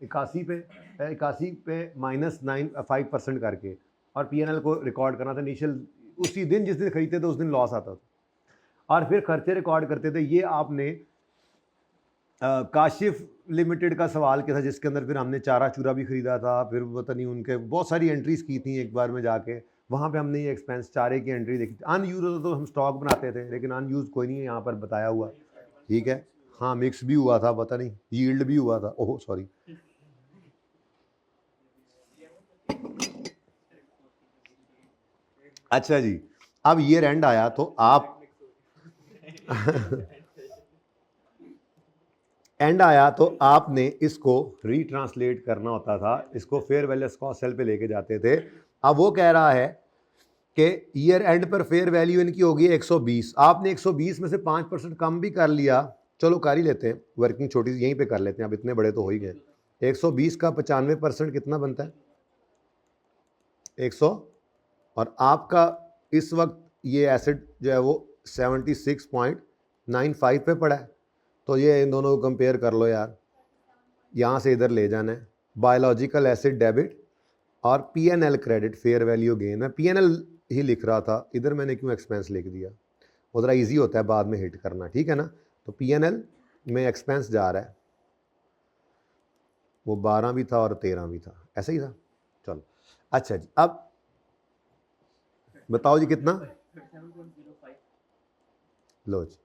81 पे -5% करके, और पीएनएल को रिकॉर्ड करना था इनिशियल उसी दिन, जिस दिन खरीदते थे उस दिन लॉस आता था, और फिर खर्चे रिकॉर्ड करते थे। ये आपने काशिफ लिमिटेड का सवाल किया था, जिसके अंदर फिर हमने चारा चूरा भी खरीदा था, फिर पता नहीं उनके बहुत सारी एंट्रीज की थी एक बार में जाके, वहाँ पे हमने ये एक्सपेंस चारे की एंट्री देखी थी। अनयूज होता तो हम स्टॉक बनाते थे, लेकिन अनयूज कोई नहीं है यहाँ पर बताया हुआ। ठीक है, हाँ मिक्स भी हुआ था, पता नहीं यील्ड भी हुआ था, ओह सॉरी। अच्छा जी, अब ईयर एंड आया तो आप एंड आया तो आपने इसको रीट्रांसलेट करना होता था, इसको फेयर वैल्यू कॉस्ट सेल पे लेके जाते थे। अब वो कह रहा है कि ईयर एंड पर फेयर वैल्यू इनकी होगी 120। आपने 120 में से 5% कम भी कर लिया, चलो कर ही लेते हैं, वर्किंग छोटी सी यहीं पे कर लेते हैं, अब इतने बड़े तो हो ही गए। 120 का 95% कितना बनता है? 100। और आपका इस वक्त ये एसिड जो है वो 76.95 पे पड़ा है, तो ये इन दोनों को कंपेयर कर लो यार, यहाँ से इधर ले जाना है। बायोलॉजिकल एसिड डेबिट और PNL credit fair value gain. मैं पीएनएल ही लिख रहा था, इधर मैंने क्यों एक्सपेंस लिख दिया, वो ज़रा ईजी होता है बाद में हिट करना, ठीक है ना। तो पीएनएल में एक्सपेंस जा रहा है, वो 12 भी था और 13 भी था, ऐसा ही था। चलो अच्छा जी, अब बताओ जी कितना। लो जी,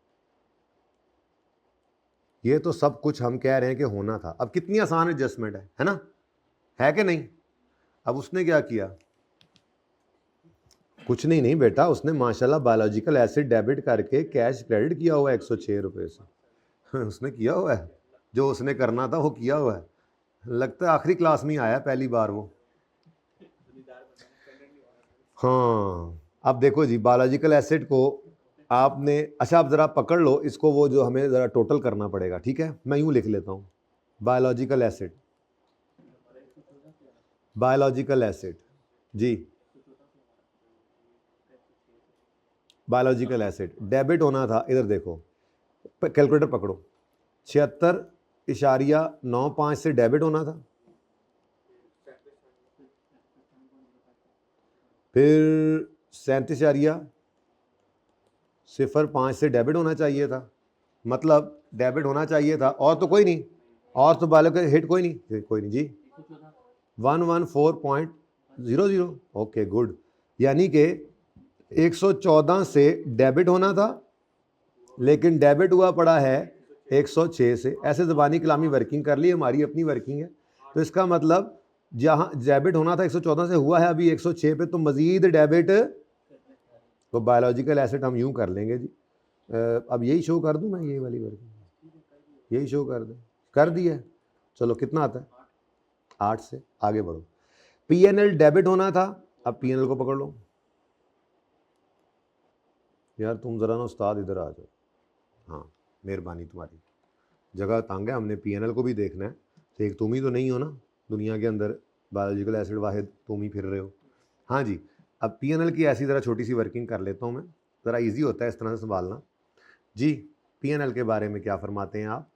ये तो सब कुछ हम कह रहे हैं कि होना था। अब कितनी आसान एडजस्टमेंट है ना, है कि नहीं। अब उसने क्या किया, कुछ नहीं बेटा, उसने माशाल्लाह बायोलॉजिकल एसिड डेबिट करके कैश क्रेडिट किया हुआ है 106 रुपये से उसने किया हुआ है, जो उसने करना था वो किया हुआ है। लगता है आखिरी क्लास में ही आया पहली बार वो। हाँ, अब देखो जी, बायोलॉजिकल एसिड को आपने, अच्छा आप ज़रा पकड़ लो इसको, वो जो हमें ज़रा टोटल करना पड़ेगा, ठीक है। मैं यूँ लिख लेता हूँ, बायोलॉजिकल एसिड जी, बायोलॉजिकल एसिड डेबिट होना था, इधर देखो कैलकुलेटर पकड़ो, 76.95 से डेबिट होना था, फिर 37.05 से डेबिट होना चाहिए था, मतलब डेबिट होना चाहिए था, और तो कोई नहीं, और तो बालो का हिट कोई नहीं जी, 114.00। ओके गुड, यानी कि 114 से डेबिट होना था, लेकिन डेबिट हुआ पड़ा है 106 से। ऐसे ज़बानी कलामी वर्किंग कर ली, हमारी अपनी वर्किंग है। तो इसका मतलब जहाँ डेबिट होना था 114 से, हुआ है अभी 106 पे, तो मज़ीद डेबिट, तो बायोलॉजिकल एसिड हम यूँ कर लेंगे जी। अब यही शो कर दूँ मैं, ये वाली वर्किंग यही शो कर दें, कर दिया। चलो कितना आता है, 8 से आगे बढ़ो। पीएनएल डेबिट होना था, अब पीएनएल को पकड़ लो। यार तुम ज़रा ना उस्ताद इधर आ जाओ, हाँ मेहरबानी तुम्हारी, जगह तंग है, हमने पीएनएल को भी देखना है। तो एक तुम ही तो नहीं हो ना दुनिया के अंदर, बायोलॉजिकल एसिड वाहिद तुम ही फिर रहे हो। हाँ जी, अब पीएनएल की ऐसी ज़रा छोटी सी वर्किंग कर लेता हूँ मैं, ज़रा इजी होता है इस तरह से संभालना जी। पीएनएल के बारे में क्या फरमाते हैं आप,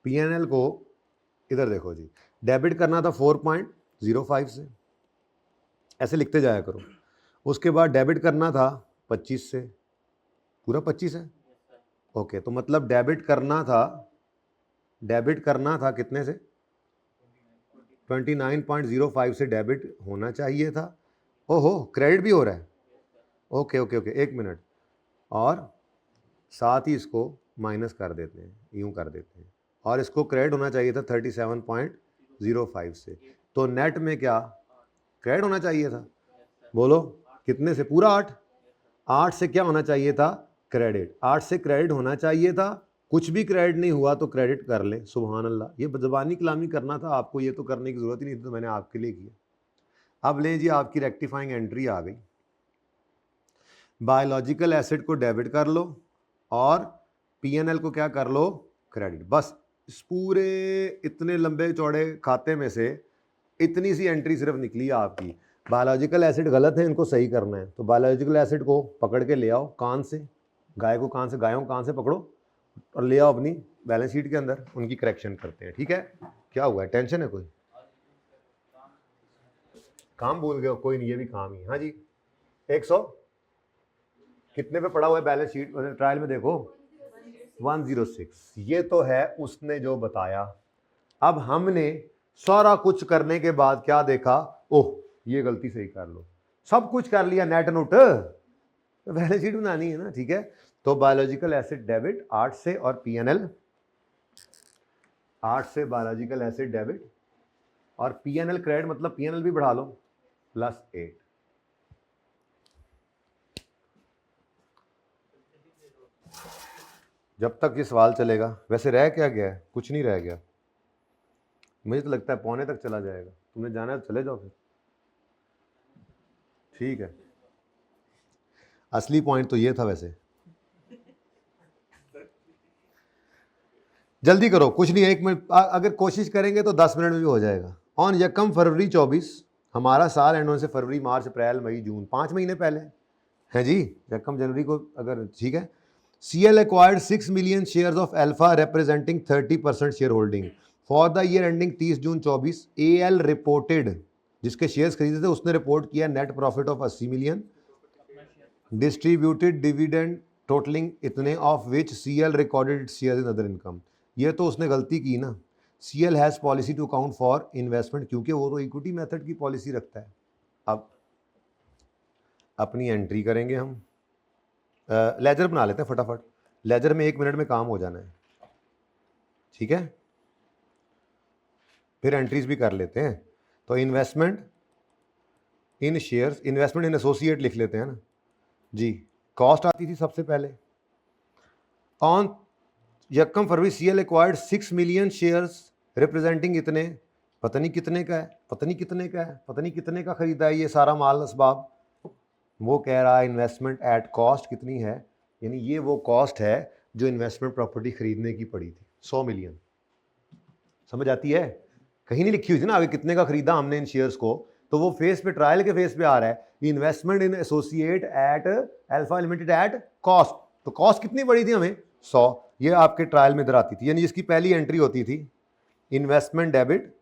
पीएनएल को इधर देखो जी, डेबिट करना था 4.05 से, ऐसे लिखते जाया करो, उसके बाद डेबिट करना था 25 से, पूरा 25 है ओके, तो मतलब डेबिट करना था कितने से, 29.05 से डेबिट होना चाहिए था। ओहो क्रेडिट भी हो रहा है, ओके ओके ओके, एक मिनट, और साथ ही इसको माइनस कर देते हैं, यूं कर देते हैं, और इसको क्रेडिट होना चाहिए था 37.05 से। तो नेट में क्या क्रेडिट होना चाहिए था, बोलो कितने से, पूरा 8 से क्या होना चाहिए था, क्रेडिट, 8 से क्रेडिट होना चाहिए था। कुछ भी क्रेडिट नहीं हुआ तो क्रेडिट कर ले, सुभान अल्लाह, ये ज़बानी कलामी करना था आपको, ये तो करने की ज़रूरत ही नहीं थी, तो मैंने आपके लिए किया। अब लें जी, आपकी रेक्टिफाइंग एंट्री आ गई, बायोलॉजिकल एसिड को डेबिट कर लो और पीएनएल को क्या कर लो, क्रेडिट। बस इस पूरे इतने लंबे चौड़े खाते में से इतनी सी एंट्री सिर्फ निकली है आपकी। बायोलॉजिकल एसिड गलत है, इनको सही करना है, तो बायोलॉजिकल एसिड को पकड़ के ले आओ कान से, गायों को कान से पकड़ो और ले आओ अपनी बैलेंस शीट के अंदर, उनकी करेक्शन करते हैं, ठीक है। क्या हुआ है, टेंशन है कोई, काम भूल गए हो, कोई नहीं, ये भी काम ही। हाँ जी, 100 कितने पे पड़ा हुआ है बैलेंस शीट, ट्रायल में देखो 106, ये तो है उसने जो बताया। अब हमने सारा कुछ करने के बाद क्या देखा, ओह ये गलती सही कर लो, सब कुछ कर लिया, नेट नोट, बैलेंस शीट बनानी है ना, ठीक है। तो बायोलॉजिकल एसिड डेबिट 8 से और पीएनएल 8 से बायोलॉजिकल एसिड डेबिट और पीएनएल क्रेडिट, मतलब पीएनएल भी बढ़ा लो +8। जब तक ये सवाल चलेगा, वैसे रह क्या गया है, कुछ नहीं रह गया, मुझे तो लगता है पौने तक चला जाएगा, तुमने जाना है तो चले जाओ फिर, ठीक है। असली पॉइंट तो ये था वैसे, जल्दी करो, कुछ नहीं, 1 मिनट अगर कोशिश करेंगे तो 10 मिनट में भी हो जाएगा। ऑन यकम फरवरी 24, हमारा साल एंड होने से फरवरी मार्च अप्रैल मई जून 5 महीने पहले है जी, यकम जनवरी को अगर, ठीक है। CL acquired 6 million shares of Alpha representing 30% share holding for the year ending 30 June 24। AL reported, जिसके शेयर्स खरीदे थे उसने रिपोर्ट किया net profit of 80 million, distributed dividend totalling इतने, of which CL recorded its share in other income. ये तो उसने गलती की ना, CL has policy to account for investment, क्योंकि वो तो इक्विटी मेथड की पॉलिसी रखता है। अब अपनी एंट्री करेंगे हम, लेजर बना लेते हैं फटाफट, लेजर में 1 मिनट में काम हो जाना है, ठीक है, फिर एंट्रीज भी कर लेते हैं। तो investment in shares, investment in associate लिख लेते हैं ना जी, कॉस्ट आती थी सबसे पहले। ऑन यकम फरवरी CL acquired 6 million shares representing इतने, पता नहीं कितने का है, पता नहीं कितने का है, पता नहीं कितने का खरीदा है ये सारा माल असबाब। वो कह रहा है इन्वेस्टमेंट एट कॉस्ट कितनी है, यानी ये वो कॉस्ट है जो इन्वेस्टमेंट प्रॉपर्टी खरीदने की पड़ी थी, 100 मिलियन। समझ आती है, कहीं नहीं लिखी हुई थी ना आगे कितने का खरीदा हमने इन शेयर्स को, तो वो फेस पे, ट्रायल के फेस पे आ रहा है, investment in associate at Alpha Limited at cost, तो कॉस्ट कितनी पड़ी थी हमें, 100, ये आपके ट्रायल में इधर आती थी, यानी जिसकी पहली एंट्री होती थी investment debit,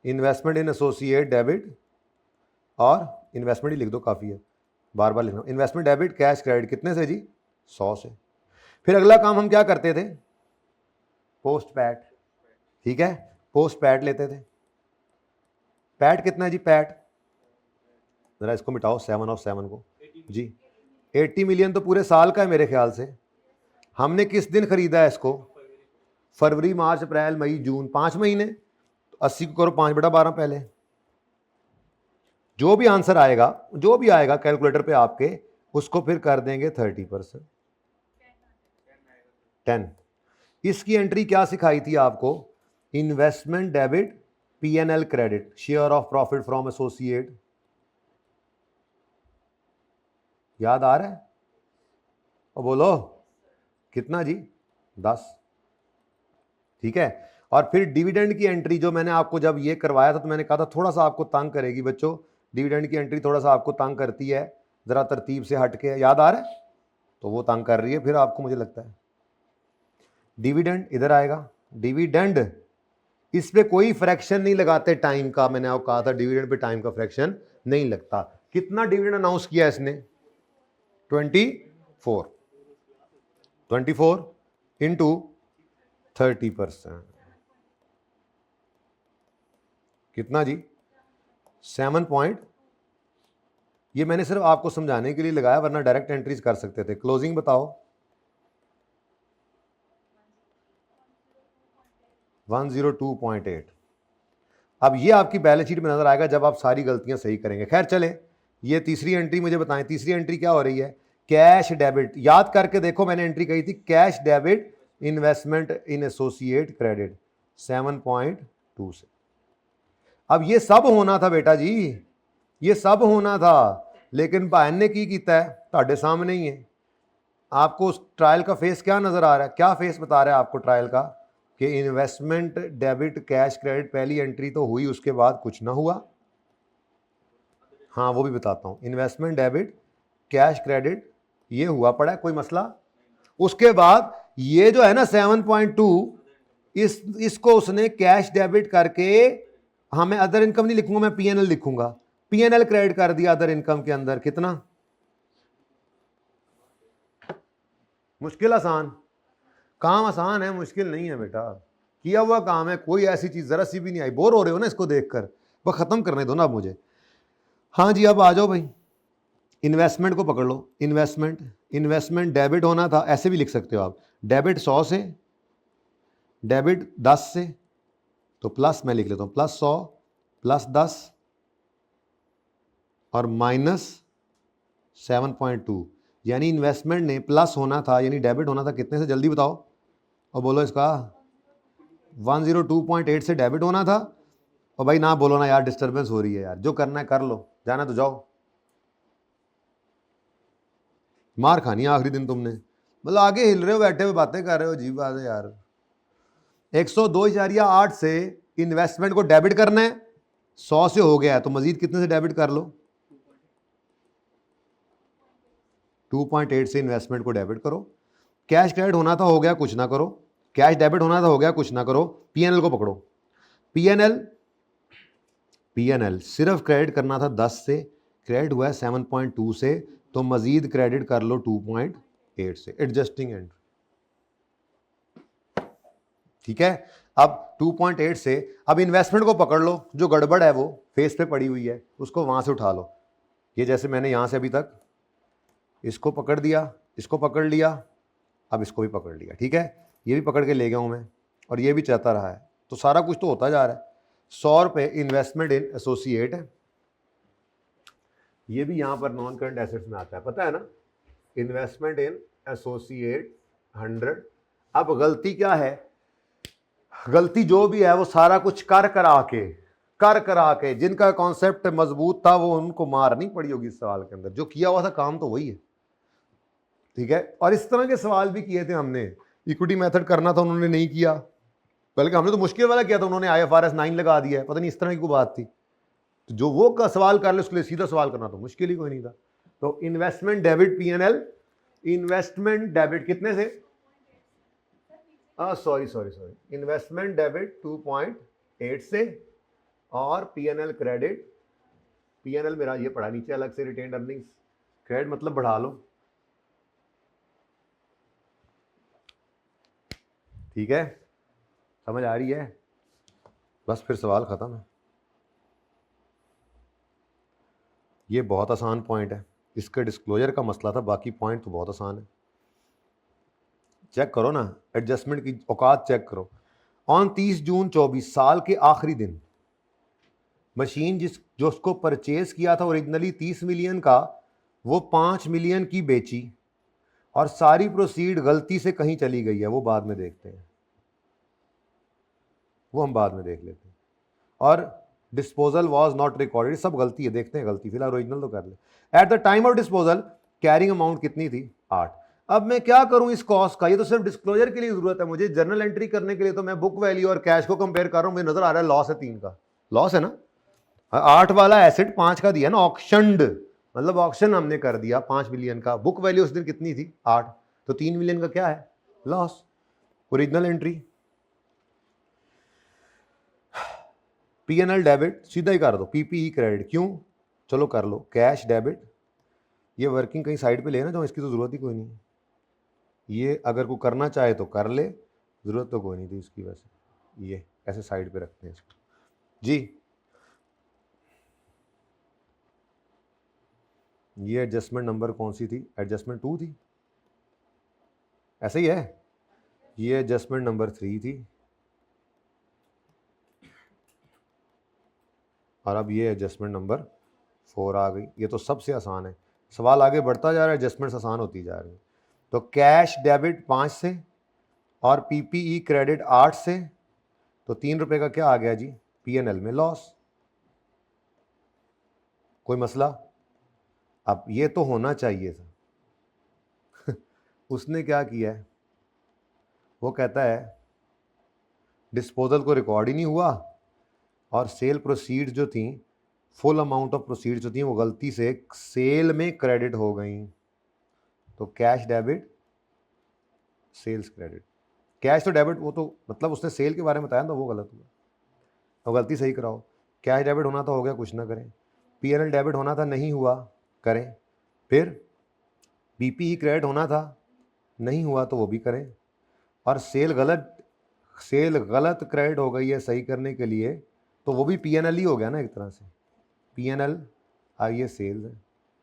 investment in associate debit, और इन्वेस्टमेंट ही लिख दो, काफ़ी है, बार बार लिखना, इन्वेस्टमेंट डेबिट कैश क्रेडिट कितने से जी, 100 से। फिर अगला काम हम क्या करते थे, पोस्ट पैट, ठीक है, पोस्ट पैट लेते थे। पैट कितना है जी, पैट जरा इसको मिटाओ 7 और 7 को जी, 80 मिलियन तो पूरे साल का है मेरे ख्याल से। हमने किस दिन खरीदा है इसको, फरवरी मार्च अप्रैल मई जून, 5 महीने, तो 80 को करो 5/12 पहले, जो भी आंसर आएगा, जो भी आएगा कैलकुलेटर पे आपके, उसको फिर कर देंगे 30%, 10। इसकी एंट्री क्या सिखाई थी आपको, investment debit PNL credit, share of profit from associate, याद आ रहा है, और बोलो कितना जी, 10, ठीक है। और फिर डिविडेंड की एंट्री, जो मैंने आपको जब ये करवाया था तो मैंने कहा था थोड़ा सा आपको तंग करेगी बच्चों, डिविडेंड की एंट्री थोड़ा सा आपको तंग करती है, जरा तरतीब से हट के, याद आ रहा है, तो वो तंग कर रही है फिर आपको, मुझे लगता है। डिविडेंड इधर आएगा, डिविडेंड, इस पे कोई फ्रैक्शन नहीं लगाते टाइम का, मैंने आपको कहा था डिविडेंड पे टाइम का फ्रैक्शन नहीं लगता, कितना डिविडेंड अनाउंस किया इसने? 24 इंटू 30%, कितना जी? 7 पॉइंट। ये मैंने सिर्फ आपको समझाने के लिए लगाया, वरना डायरेक्ट एंट्रीज कर सकते थे। क्लोजिंग बताओ। 102.8। अब ये आपकी बैलेंस शीट में नजर आएगा जब आप सारी गलतियां सही करेंगे। खैर चले, ये तीसरी एंट्री मुझे बताएं, तीसरी एंट्री क्या हो रही है? Cash debit. याद करके देखो, मैंने एंट्री कही थी cash debit investment in associate credit 7.2 से। अब ये सब होना था बेटा जी, ये सब होना था, लेकिन बहन ने की कीता है, ਤੁਹਾਡੇ सामने ही है। आपको उस ट्रायल का फेस क्या नजर आ रहा है? क्या फेस बता रहा है आपको ट्रायल का? कि इन्वेस्टमेंट डेबिट कैश क्रेडिट पहली एंट्री तो हुई, उसके बाद कुछ ना हुआ। हाँ वो भी बताता हूँ। इन्वेस्टमेंट डेबिट कैश क्रेडिट ये हुआ पड़ा है, कोई मसला। उसके बाद ये जो है ना 7.2, इसको उसने कैश डेबिट करके, हाँ मैं अदर इनकम नहीं लिखूंगा, मैं पीएनएल लिखूंगा, पीएनएल क्रेडिट कर दिया अदर इनकम के अंदर। कितना मुश्किल आसान? काम आसान है, मुश्किल नहीं है बेटा, किया हुआ काम है, कोई ऐसी चीज जरा सी भी नहीं आई। बोर हो रहे हो ना इसको देखकर? बस खत्म करने दो ना अब मुझे। हाँ जी अब आ जाओ भाई, इन्वेस्टमेंट को पकड़ लो। इन्वेस्टमेंट डेबिट होना था, ऐसे भी लिख सकते हो आप, डेबिट 100 से, डेबिट 10 से, तो प्लस मैं लिख लेता हूं +100 +10 और -7.2, यानी इन्वेस्टमेंट ने प्लस होना था, यानी डेबिट होना था कितने से? जल्दी बताओ और बोलो इसका। 102.8 से डेबिट होना था। और भाई ना बोलो ना यार, डिस्टर्बेंस हो रही है यार, जो करना है कर लो, जाना तो जाओ। मार खानी आखिरी दिन तुमने, मतलब आगे हिल रहे हो, बैठे हुए बातें कर रहे हो, अजीब बात है यार। 102.8 से इन्वेस्टमेंट को डेबिट करना है, 100 से हो गया है, तो मजीद कितने से डेबिट कर लो? 2.8 से इन्वेस्टमेंट को डेबिट करो। कैश क्रेडिट होना था, हो गया, कुछ ना करो। कैश डेबिट होना था, हो गया, कुछ ना करो। पीएनएल को पकड़ो। पीएनएल सिर्फ क्रेडिट करना था 10 से, क्रेडिट हुआ है 7.2 से, तो मजीद क्रेडिट कर लो 2.8 से, एडजस्टिंग एंट्री। ठीक है, अब 2.8 से अब इन्वेस्टमेंट को पकड़ लो, जो गड़बड़ है वो फेस पे पड़ी हुई है, उसको वहां से उठा लो। ये जैसे मैंने यहां से अभी तक इसको पकड़ दिया, इसको पकड़ लिया, अब इसको भी पकड़ लिया। ठीक है, ये भी पकड़ के ले गया हूं मैं, और ये भी चाहता रहा है, तो सारा कुछ तो होता जा रहा है। 100 रुपये इन्वेस्टमेंट इन एसोसिएट है, ये भी यहां पर नॉन करंट एसेट्स में आता है, पता है ना। Investment in associate 100। अब गलती क्या है? गलती जो भी है वो सारा कुछ कर करा के जिनका कॉन्सेप्ट मजबूत था वो उनको मार नहीं पड़ी होगी इस सवाल के अंदर। जो किया हुआ था काम तो वही है। ठीक है, और इस तरह के सवाल भी किए थे हमने। इक्विटी मेथड करना था, उन्होंने नहीं किया, बल्कि हमने तो मुश्किल वाला किया था, उन्होंने IFRS 9 लगा दिया है। पता नहीं इस तरह की कोई बात थी। तो जो वो का सवाल कर ले उसके लिए सीधा सवाल करना तो मुश्किल ही कोई नहीं था। तो investment debit PNL, investment debit कितने से? सॉरी, इन्वेस्टमेंट डेबिट 2.8 से, और पीएनएल क्रेडिट, पीएनएल मेरा ये पड़ा नीचे अलग से, रिटेन्ड अर्निंग्स, क्रेडिट मतलब बढ़ा लो। ठीक है, समझ आ रही है? बस फिर सवाल खत्म है। ये बहुत आसान पॉइंट है, इसका डिस्क्लोजर का मसला था, बाकी पॉइंट तो बहुत आसान है। चेक करो ना, एडजस्टमेंट की औकात चेक करो। ऑन 30 जून 24, साल के आखिरी दिन, मशीन जो उसको परचेज किया था ओरिजिनली 30 मिलियन का, वो 5 मिलियन की बेची, और सारी प्रोसीड गलती से कहीं चली गई है, वो बाद में देखते हैं, वो हम बाद में देख लेते हैं। और डिस्पोजल वाज नॉट रिकॉर्डेड, सब गलती है, देखते हैं गलती, फिलहाल ओरिजिनल तो कर ले। At the time of disposal carrying amount कितनी थी? 8। अब मैं क्या करूं इस कॉस्ट का? ये तो सिर्फ डिस्क्लोजर के लिए जरूरत है मुझे, जर्नल एंट्री करने के लिए तो मैं बुक वैल्यू और कैश को कंपेयर कर रहा हूं। मुझे नजर आ रहा है लॉस है, 3 का लॉस है ना। 8 वाला एसेट 5 का दिया ना, ऑक्शनड, मतलब ऑक्शन हमने कर दिया 5 मिलियन का। बुक वैल्यू उस दिन कितनी थी? 8, तो 3 मिलियन का क्या है? Loss. Original entry PNL debit सीधा ही कर दो, पीपीई क्रेडिट। क्यों? चलो कर लो। कैश डेबिट, ये वर्किंग कहीं साइड पे ले ना, जो इसकी तो ज़रूरत ही कोई नहीं है। ये अगर कोई करना चाहे तो कर ले, ज़रूरत तो कोई नहीं थी इसकी, वैसे ये ऐसे साइड पे रखते हैं इसको जी। ये एडजस्टमेंट नंबर कौन सी थी? एडजस्टमेंट 2 थी, ऐसे ही है। ये एडजस्टमेंट नंबर 3 थी, और अब ये एडजस्टमेंट नंबर 4 आ गई। ये तो सबसे आसान है, सवाल आगे बढ़ता जा रहा है, एडजस्टमेंट्स आसान होती जा रही है। तो कैश डेबिट 5 से और पीपीई क्रेडिट 8 से, तो 3 रुपए का क्या आ गया जी? पीएनएल में लॉस। कोई मसला? अब ये तो होना चाहिए था उसने क्या किया है, वो कहता है डिस्पोजल को रिकॉर्ड ही नहीं हुआ, और सेल प्रोसीड जो थी, फुल अमाउंट ऑफ प्रोसीड जो थी, वो गलती से सेल में क्रेडिट हो गई। तो cash debit, sales credit. Cash तो डेबिट, वो तो मतलब उसने सेल के बारे में बताया ना, तो वो गलत हुआ, तो गलती सही कराओ। कैश डेबिट होना था, हो गया, कुछ ना करें। पीएनएल डेबिट होना था, नहीं हुआ, करें। फिर बीपीई क्रेडिट होना था, नहीं हुआ, तो वो भी करें। और सेल गलत क्रेडिट हो गई है, सही करने के लिए, तो वो भी पीएनएल ही हो गया ना एक तरह से। पीएनएल ये सेल्स है,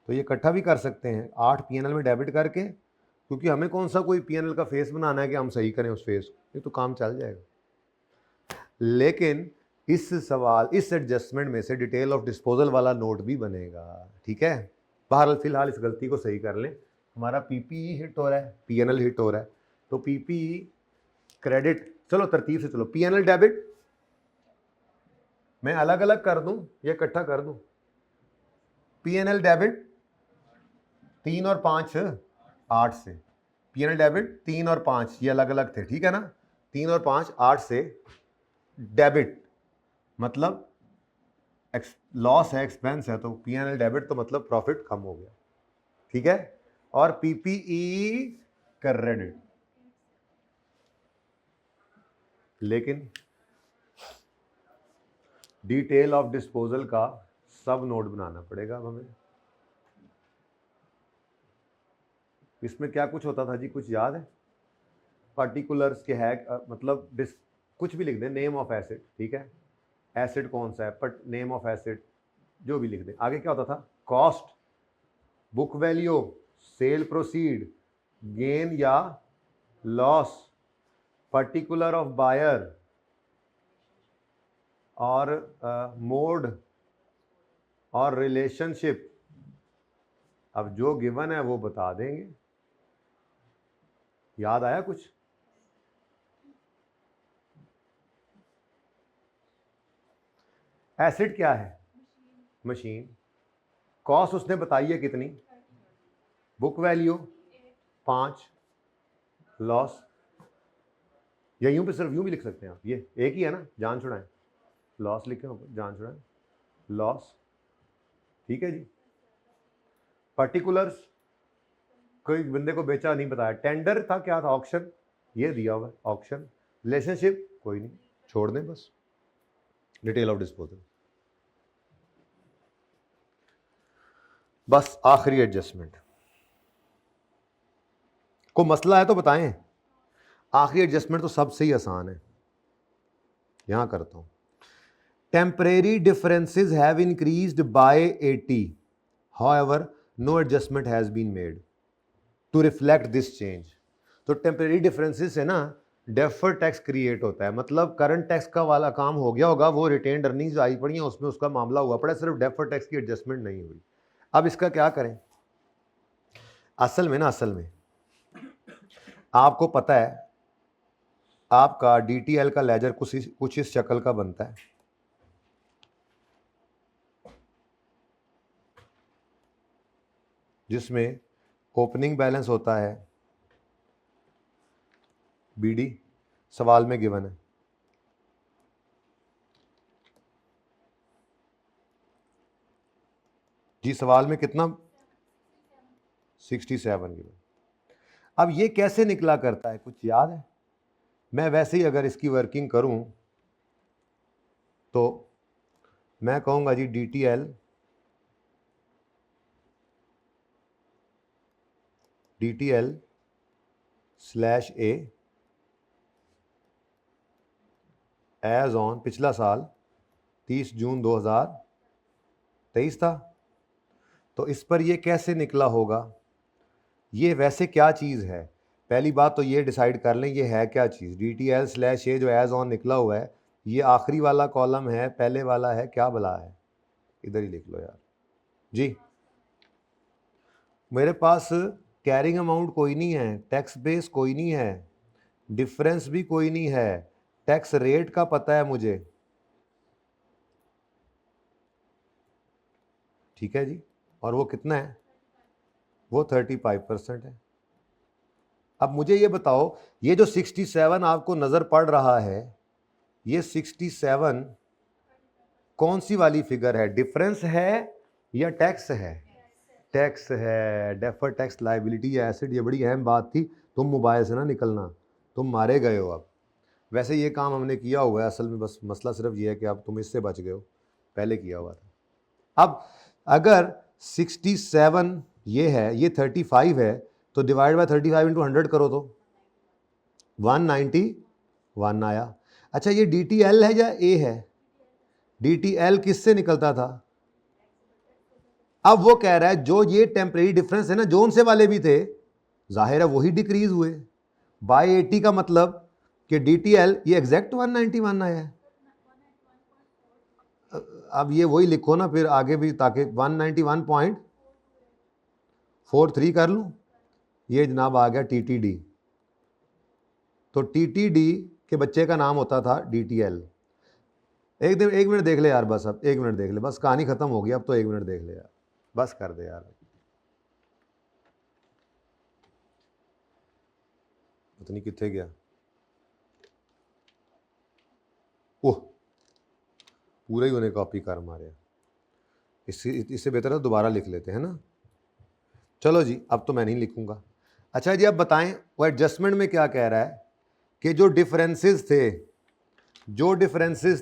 तो ये इकट्ठा भी कर सकते हैं 8 पीएनएल में डेबिट करके, क्योंकि हमें कौन सा कोई पीएनएल का फेस बनाना है कि हम सही करें उस फेस को, ये तो काम चल जाएगा। लेकिन इस सवाल, इस एडजस्टमेंट में से डिटेल ऑफ डिस्पोजल वाला नोट भी बनेगा, ठीक है। बहरहाल फिलहाल इस गलती को सही कर लें। हमारा पीपीई हिट हो रहा है, पीएनएल हिट हो रहा है, तो पीपीई क्रेडिट, चलो तरतीब से चलो। पीएनएल डेबिट मैं अलग अलग कर दूं या इकट्ठा कर दूं? पीएनएल डेबिट 3 और 5 8 से, पीएनएल डेबिट 3 और 5 ये अलग अलग थे, ठीक है ना। 3 और 5 8 से, डेबिट मतलब लॉस है, एक्सपेंस है, तो पीएनएल डेबिट तो मतलब प्रॉफिट कम हो गया, ठीक है। और पीपीई क्रेडिट, लेकिन डिटेल ऑफ डिस्पोजल का सब नोट बनाना पड़ेगा अब हमें। इसमें क्या कुछ होता था जी, कुछ याद है? पर्टिकुलर्स के है, मतलब कुछ भी लिख दें, नेम ऑफ एसेट, ठीक है, एसिड कौन सा है, बट नेम ऑफ एसिड जो भी लिख दें। आगे क्या होता था? Cost, book value, cell proceed, gain या लॉस, पर्टिकुलर ऑफ बायर, और मोड और रिलेशनशिप। अब जो गिवन है वो बता देंगे। याद आया कुछ? एसिड क्या है? मशीन। कॉस्ट उसने बताई है कितनी? बुक वैल्यू 5, लॉस, या यूं पे सिर्फ यूं भी लिख सकते हैं आप, ये एक ही है ना, जान छुड़ाएं, लॉस लिखे ऊपर, जान छुड़ाएं, लॉस, ठीक है जी। पर्टिकुलर्स, कोई बंदे को बेचा नहीं बताया, टेंडर था, क्या था, ऑक्शन, ये दिया हुआ ऑक्शन। रिलेशनशिप कोई नहीं, छोड़ दें बस। डिटेल ऑफ डिस्पोजल, बस आखिरी एडजस्टमेंट। को मसला है तो बताएं। आखिरी एडजस्टमेंट तो सबसे ही आसान है, यहां करता हूं। Temporary differences have increased by 80, however no adjustment has been made to reflect this change. तो टेम्परेरी डिफरेंसेस से ना डेफर टैक्स क्रिएट होता है, मतलब करंट टैक्स का वाला काम हो गया होगा, वो रिटेन्ड अर्निंग्स आई पड़ी हैं, उसमें उसका मामला हुआ पड़ा, सिर्फ डेफर टैक्स की एडजस्टमेंट नहीं हुई। अब इसका क्या करें? असल में आपको पता है, आपका डीटीएल का लेजर कुछ इस शक्ल का बनता है। जिसमें ओपनिंग बैलेंस होता है बीडी, सवाल में गिवन है, जी सवाल में कितना? 67 गिवन। अब ये कैसे निकला करता है, कुछ याद है? मैं वैसे ही अगर इसकी वर्किंग करूं तो मैं कहूंगा जी DTL DTL/A एज ऑन पिछला साल 30 जून 2023 था। तो इस पर ये कैसे निकला होगा, ये वैसे क्या चीज़ है, पहली बात तो ये डिसाइड कर लें ये है क्या चीज़। DTL/A जो एज ऑन निकला हुआ है, ये आखिरी वाला कॉलम है, पहले वाला है, क्या भला है, इधर ही लिख लो यार जी। मेरे पास कैरिंग अमाउंट कोई नहीं है, टैक्स बेस कोई नहीं है, डिफरेंस भी कोई नहीं है, टैक्स रेट का पता है मुझे, ठीक है जी, और वो कितना है, वो 35% है। अब मुझे ये बताओ, ये जो 67 आपको नजर पड़ रहा है, ये 67 कौन सी वाली फिगर है, डिफरेंस है या टैक्स है, टैक्स है, डेफर टैक्स लायबिलिटी या एसेट। ये बड़ी अहम बात थी, तुम मोबाइल से ना निकलना, तुम मारे गए हो। अब वैसे ये काम हमने किया हुआ है असल में, बस मसला सिर्फ ये है कि अब तुम इससे बच गए हो, पहले किया हुआ था। अब अगर 67 ये है, ये 35 है, तो डिवाइड बाय 35 इंटू 100 करो तो 191 आया। अच्छा ये DTL है या A है, DTL किससे निकलता था, अब वो कह रहा है जो ये टेम्परेरी डिफरेंस है ना, जोन से वाले भी थे, जाहिर है वही डिक्रीज हुए बाय 80 का मतलब कि DTL ये एग्जैक्ट 191 आया है। अब ये वही लिखो ना फिर आगे भी, ताकि 191.43 कर लूं, ये जनाब आ गया TTD। तो TTD के बच्चे का नाम होता था DTL। एक मिनट देख ले यार, बस अब 1 मिनट देख ले, बस कहानी खत्म हो गई, अब तो 1 मिनट देख ले यार, बस कर दे यार, पता नहीं कितने गया, ओह पूरा ही उन्हें कॉपी कर मारे, इससे बेहतर है दोबारा लिख लेते हैं ना। चलो जी अब तो मैं नहीं लिखूंगा। अच्छा जी अब बताएं वो एडजस्टमेंट में क्या कह रहा है कि जो डिफरेंसेस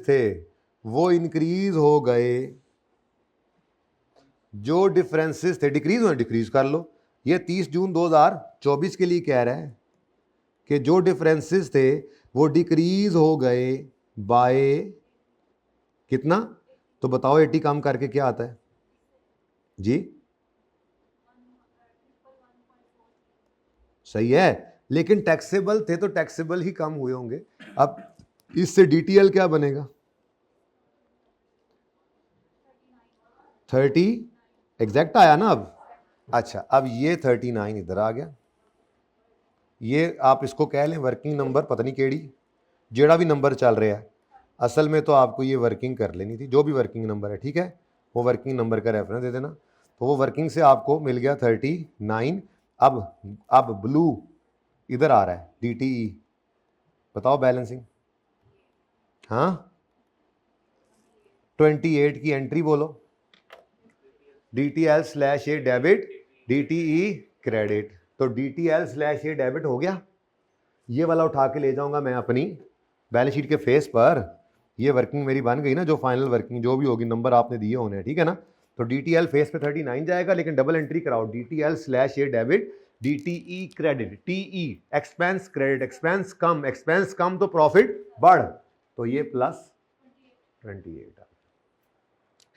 थे वो इंक्रीज हो गए, जो डिफरेंसेस थे डिक्रीज हुए, डिक्रीज कर लो। ये 30 जून 2024 के लिए कह रहा है कि जो डिफरेंसेस थे वो डिक्रीज हो गए बाय कितना, तो बताओ 80 कम करके क्या आता है जी, सही है, लेकिन टैक्सेबल थे तो टैक्सेबल ही कम हुए होंगे। अब इससे DTL क्या बनेगा, 30 एग्जैक्ट आया ना अब। अच्छा अब ये 39 इधर आ गया, ये आप इसको कह लें वर्किंग नंबर, पता नहीं केड़ी जेड़ा भी नंबर चल रहा है, असल में तो आपको ये वर्किंग कर लेनी थी, जो भी वर्किंग नंबर है ठीक है, वो वर्किंग नंबर का रेफरेंस दे देना। तो वो वर्किंग से आपको मिल गया 39। अब ब्लू इधर आ रहा है DTE, बताओ बैलेंसिंग, हाँ 28 की एंट्री बोलो, DTL/A डेबिट, DTE क्रेडिट। तो DTL/A डेबिट हो गया, ये वाला उठा के ले जाऊंगा मैं अपनी बैलेंस शीट के फेस पर, ये वर्किंग मेरी बन गई ना, जो फाइनल वर्किंग जो भी होगी, नंबर आपने दिए होने हैं ठीक है ना। तो DTL फेस पे 39 जाएगा, लेकिन डबल एंट्री कराओ, DTL/A debit, DTE credit, TE expense credit, expense कम तो प्रॉफिट बढ़, तो ये प्लस 28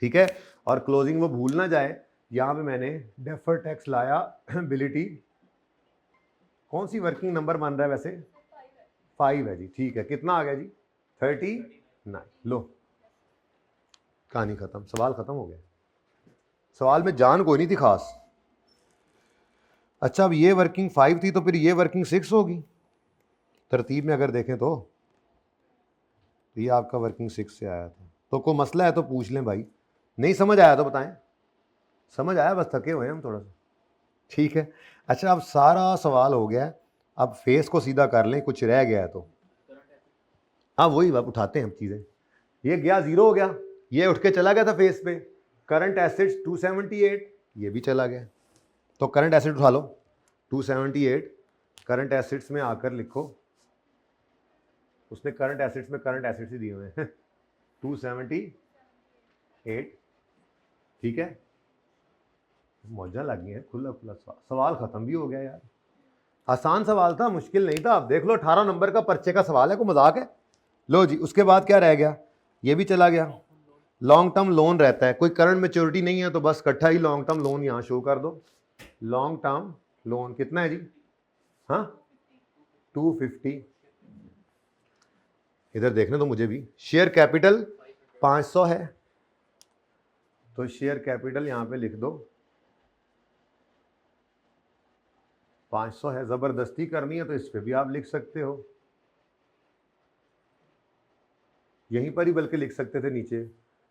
ठीक है। और क्लोजिंग वो भूल ना जाए, यहां पे मैंने डेफर टैक्स लाया एबिलिटी, कौन सी वर्किंग नंबर बन रहा है वैसे, 5 है जी, ठीक है, कितना आ गया जी 39, लो कहानी खत्म, सवाल खत्म हो गया, सवाल में जान कोई नहीं थी खास। अच्छा अब ये वर्किंग 5 थी तो फिर ये वर्किंग 6 होगी, तरतीब में अगर देखें तो ये आपका वर्किंग 6 से आया था। तो कोई मसला है तो पूछ लें भाई, नहीं समझ आया तो बताएं, समझ आया, बस थके हुए हैं हम थोड़ा सा, ठीक है। अच्छा अब सारा सवाल हो गया, अब फेस को सीधा कर लें, कुछ रह गया है तो हाँ वही बात उठाते हैं हम चीज़ें। ये गया 0 हो गया, ये उठ के चला गया था फेस पे, करंट एसेट्स 278, ये भी चला गया, तो करंट एसेट उठा लो 278, करंट एसेट्स में आकर लिखो, उसने करंट एसेट्स में करंट एसेट्स ही दिए हुए हैं 278, ठीक है, मौजा लग गई है, खुला खुला सवाल खत्म भी हो गया यार। आसान सवाल था, मुश्किल नहीं था। आप देख लो 18 नंबर का पर्चे का सवाल है, कोई मजाक है। लो जी, उसके बाद क्या रह गया, ये भी चला गया। लॉन्ग टर्म लोन रहता है, कोई करंट मेच्योरिटी नहीं है तो बस इकट्ठा ही लॉन्ग टर्म लोन यहां शो कर दो। लॉन्ग टर्म लोन कितना है जी, हाँ 250। इधर देखने तो मुझे भी। शेयर कैपिटल 500 है, तो शेयर कैपिटल यहां पे लिख दो 500 है। जबरदस्ती करनी है तो इस पे भी आप लिख सकते हो, यहीं पर ही बल्कि लिख सकते थे नीचे।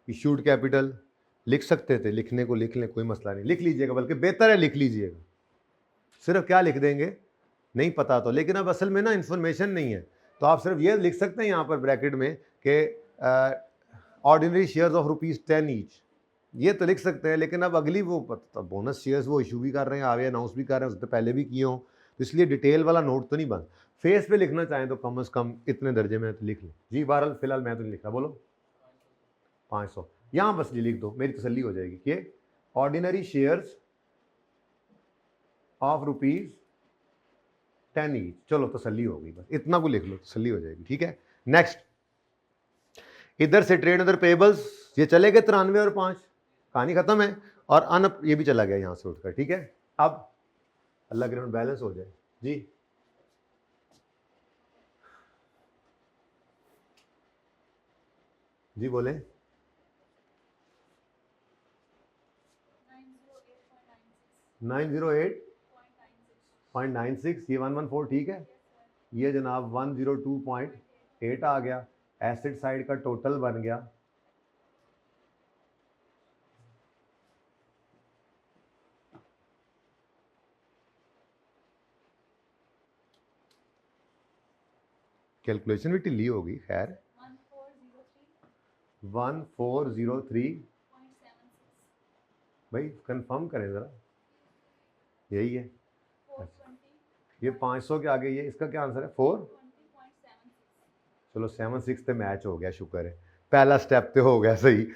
इशूड कैपिटल लिख सकते थे, लिखने को लिख लें, कोई मसला नहीं, लिख लीजिएगा, बल्कि बेहतर है लिख लीजिएगा। सिर्फ क्या लिख देंगे नहीं पता तो, लेकिन अब असल में ना इन्फॉर्मेशन नहीं है, तो आप सिर्फ ये लिख सकते हैं यहाँ पर ब्रैकेट में कि ऑर्डिनरी शेयर्स ऑफ ₹10 ईच, ये तो लिख सकते हैं। लेकिन अब अगली वो बोनस शेयर्स वो इशू भी कर रहे हैं, आगे अनाउंस भी कर रहे हैं, उससे पहले भी किए हों, तो इसलिए डिटेल वाला नोट तो नहीं बन। फेस पे लिखना चाहें तो कम से कम इतने दर्जे में तो लिख लें जी। बहरहाल फिलहाल मैं तो नहीं लिख रहा, बोलो 500 यहाँ बस जी लिख दो, मेरी तसल्ली हो जाएगी कि ऑर्डिनरी शेयर्स ऑफ ₹10 ईच। चलो तसल्ली हो गई, बस इतना को लिख लो, तसल्ली हो जाएगी, ठीक है। नेक्स्ट, इधर से ट्रेड अदर पेबल्स ये चले गए 93 और 5, कहानी खत्म है। और अन ये भी चला गया यहां से उठकर, ठीक है। अब अल्लाह के ग्राउंड बैलेंस हो जाए जी। जी बोले 908.96, ये 114 ठीक है। ये जनाब 102.8 आ गया। एसिड साइड का टोटल बन गया कैलकुलेशन भी ढिली होगी, खैर 1403। भाई कंफर्म करें ज़रा, यही है। ये 500 के आगे ये इसका क्या आंसर है 4। चलो 76 पे मैच हो गया, शुक्र है, पहला स्टेप तो हो गया सही।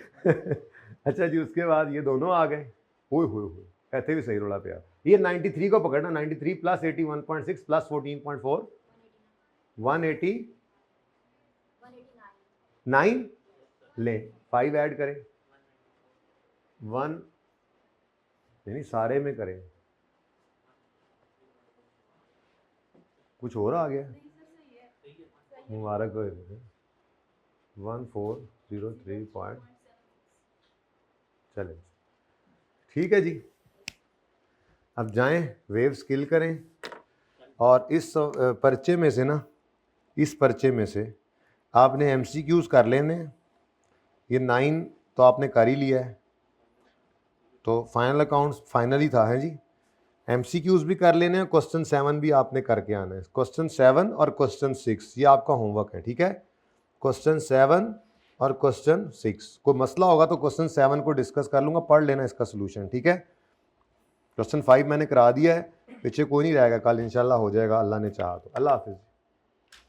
अच्छा जी, उसके बाद ये दोनों आ गए। ओए होए होए, कहते भी सही रोला पे यार। ये 93 को पकड़ना, 93 प्लस 81.6 प्लस 14.4 189 ले 5 ऐड करें 1 नहीं सारे में करें, कुछ और आ गया, मुबारक हो। 1403 चले ठीक है जी। अब जाएं वेव स्किल करें, और इस पर्चे में से ना, इस पर्चे में से आपने MCQs कर लेने। ये 9 तो आपने कर ही लिया है, तो फाइनल अकाउंट्स फाइनल ही था है जी। MCQs भी कर लेने हैं, क्वेश्चन 7 भी आपने करके आना है। क्वेश्चन 7 और क्वेश्चन 6 ये आपका होमवर्क है, ठीक है। क्वेश्चन 7 और क्वेश्चन 6, कोई मसला होगा तो क्वेश्चन 7 को डिस्कस कर लूँगा, पढ़ लेना इसका सोल्यूशन, ठीक है। क्वेश्चन 5 मैंने करा दिया है, पीछे कोई नहीं रहेगा, कल इंशाल्लाह हो जाएगा, अल्लाह ने चाहा तो। अल्लाह हाफिज़।